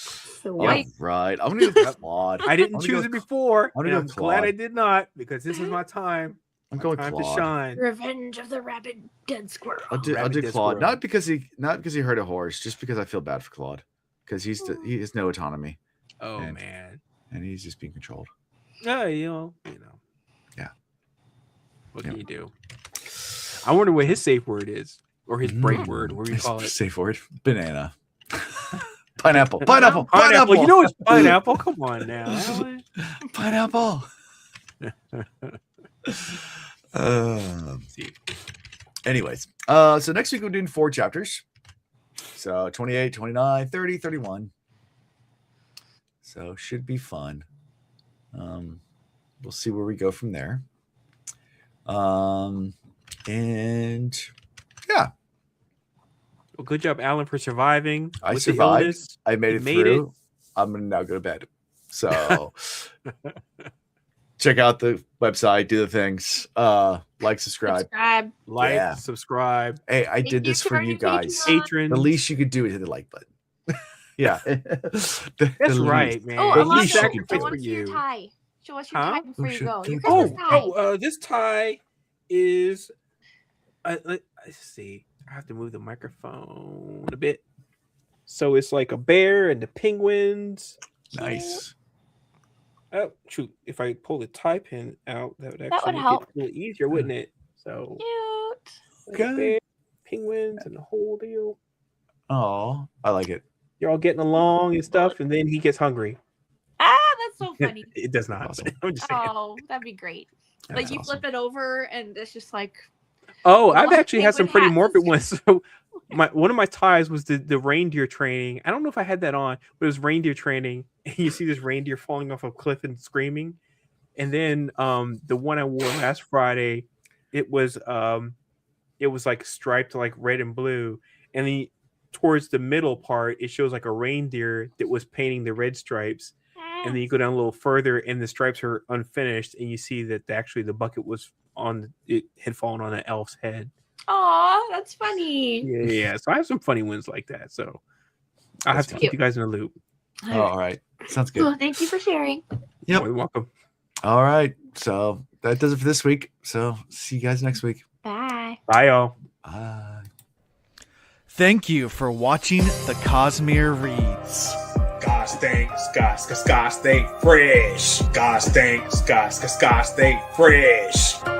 Yeah, right. I'm gonna go Claude. I didn't choose it before. I'm glad I did not because this is my time. I'm going time Claude. to shine. Revenge of the Rabid Dead Squirrel. I'll do Claude. Squirrel. Not because he hurt a horse, just because I feel bad for Claude because he has no autonomy. Oh man, and he's just being controlled. You know. Yeah. What can you do? I wonder what his safe word is. Or his break word, what do you call it? Safe word. Banana. Pineapple. Pineapple. You know it's pineapple. Come on now. Pineapple. Anyways. So next week we're doing 4 chapters. So 28, 29, 30, 31. So should be fun. We'll see where we go from there. And yeah. Well, good job, Alan, for surviving. I survived. I made it through. I'm gonna now go to bed. So check out the website, do the things. Like, subscribe. Subscribe. Hey, I did this for you guys. Patrons. The least you could do is hit the like button. Yeah. That's right, man. Oh, the least you could do for you. Tie. Show us your tie before you go. This tie is let's see. I have to move the microphone a bit. So it's like a bear and the penguins. Nice. Oh shoot! If I pull the tie pin out, that would actually make help. it a little easier, wouldn't it? So cute. Bear, penguins, and the whole deal. Oh, I like it. You're all getting along and stuff, and then he gets hungry. That's so funny. It does not. Awesome. I'm just saying. Oh, that'd be great. Like you flip it over, and it's just like. Oh, I've actually had some pretty morbid ones. So one of my ties was the reindeer training. I don't know if I had that on, but it was reindeer training. And you see this reindeer falling off a cliff and screaming. And then the one I wore last Friday, it was like striped like red and blue. And then towards the middle part, it shows like a reindeer that was painting the red stripes. And then you go down a little further, and the stripes are unfinished, and you see that actually the bucket was it had fallen on an elf's head. Aw, that's funny. Yeah. So I have some funny ones like that. So I'll have to keep you guys in the loop. All right. Sounds good. Well, thank you for sharing. Yep. You're welcome. All right. So that does it for this week. So see you guys next week. Bye. Bye, y'all. Bye. Thank you for watching the Cosmere Reads. God stinks, God stink fresh. God stinks, God stink fresh.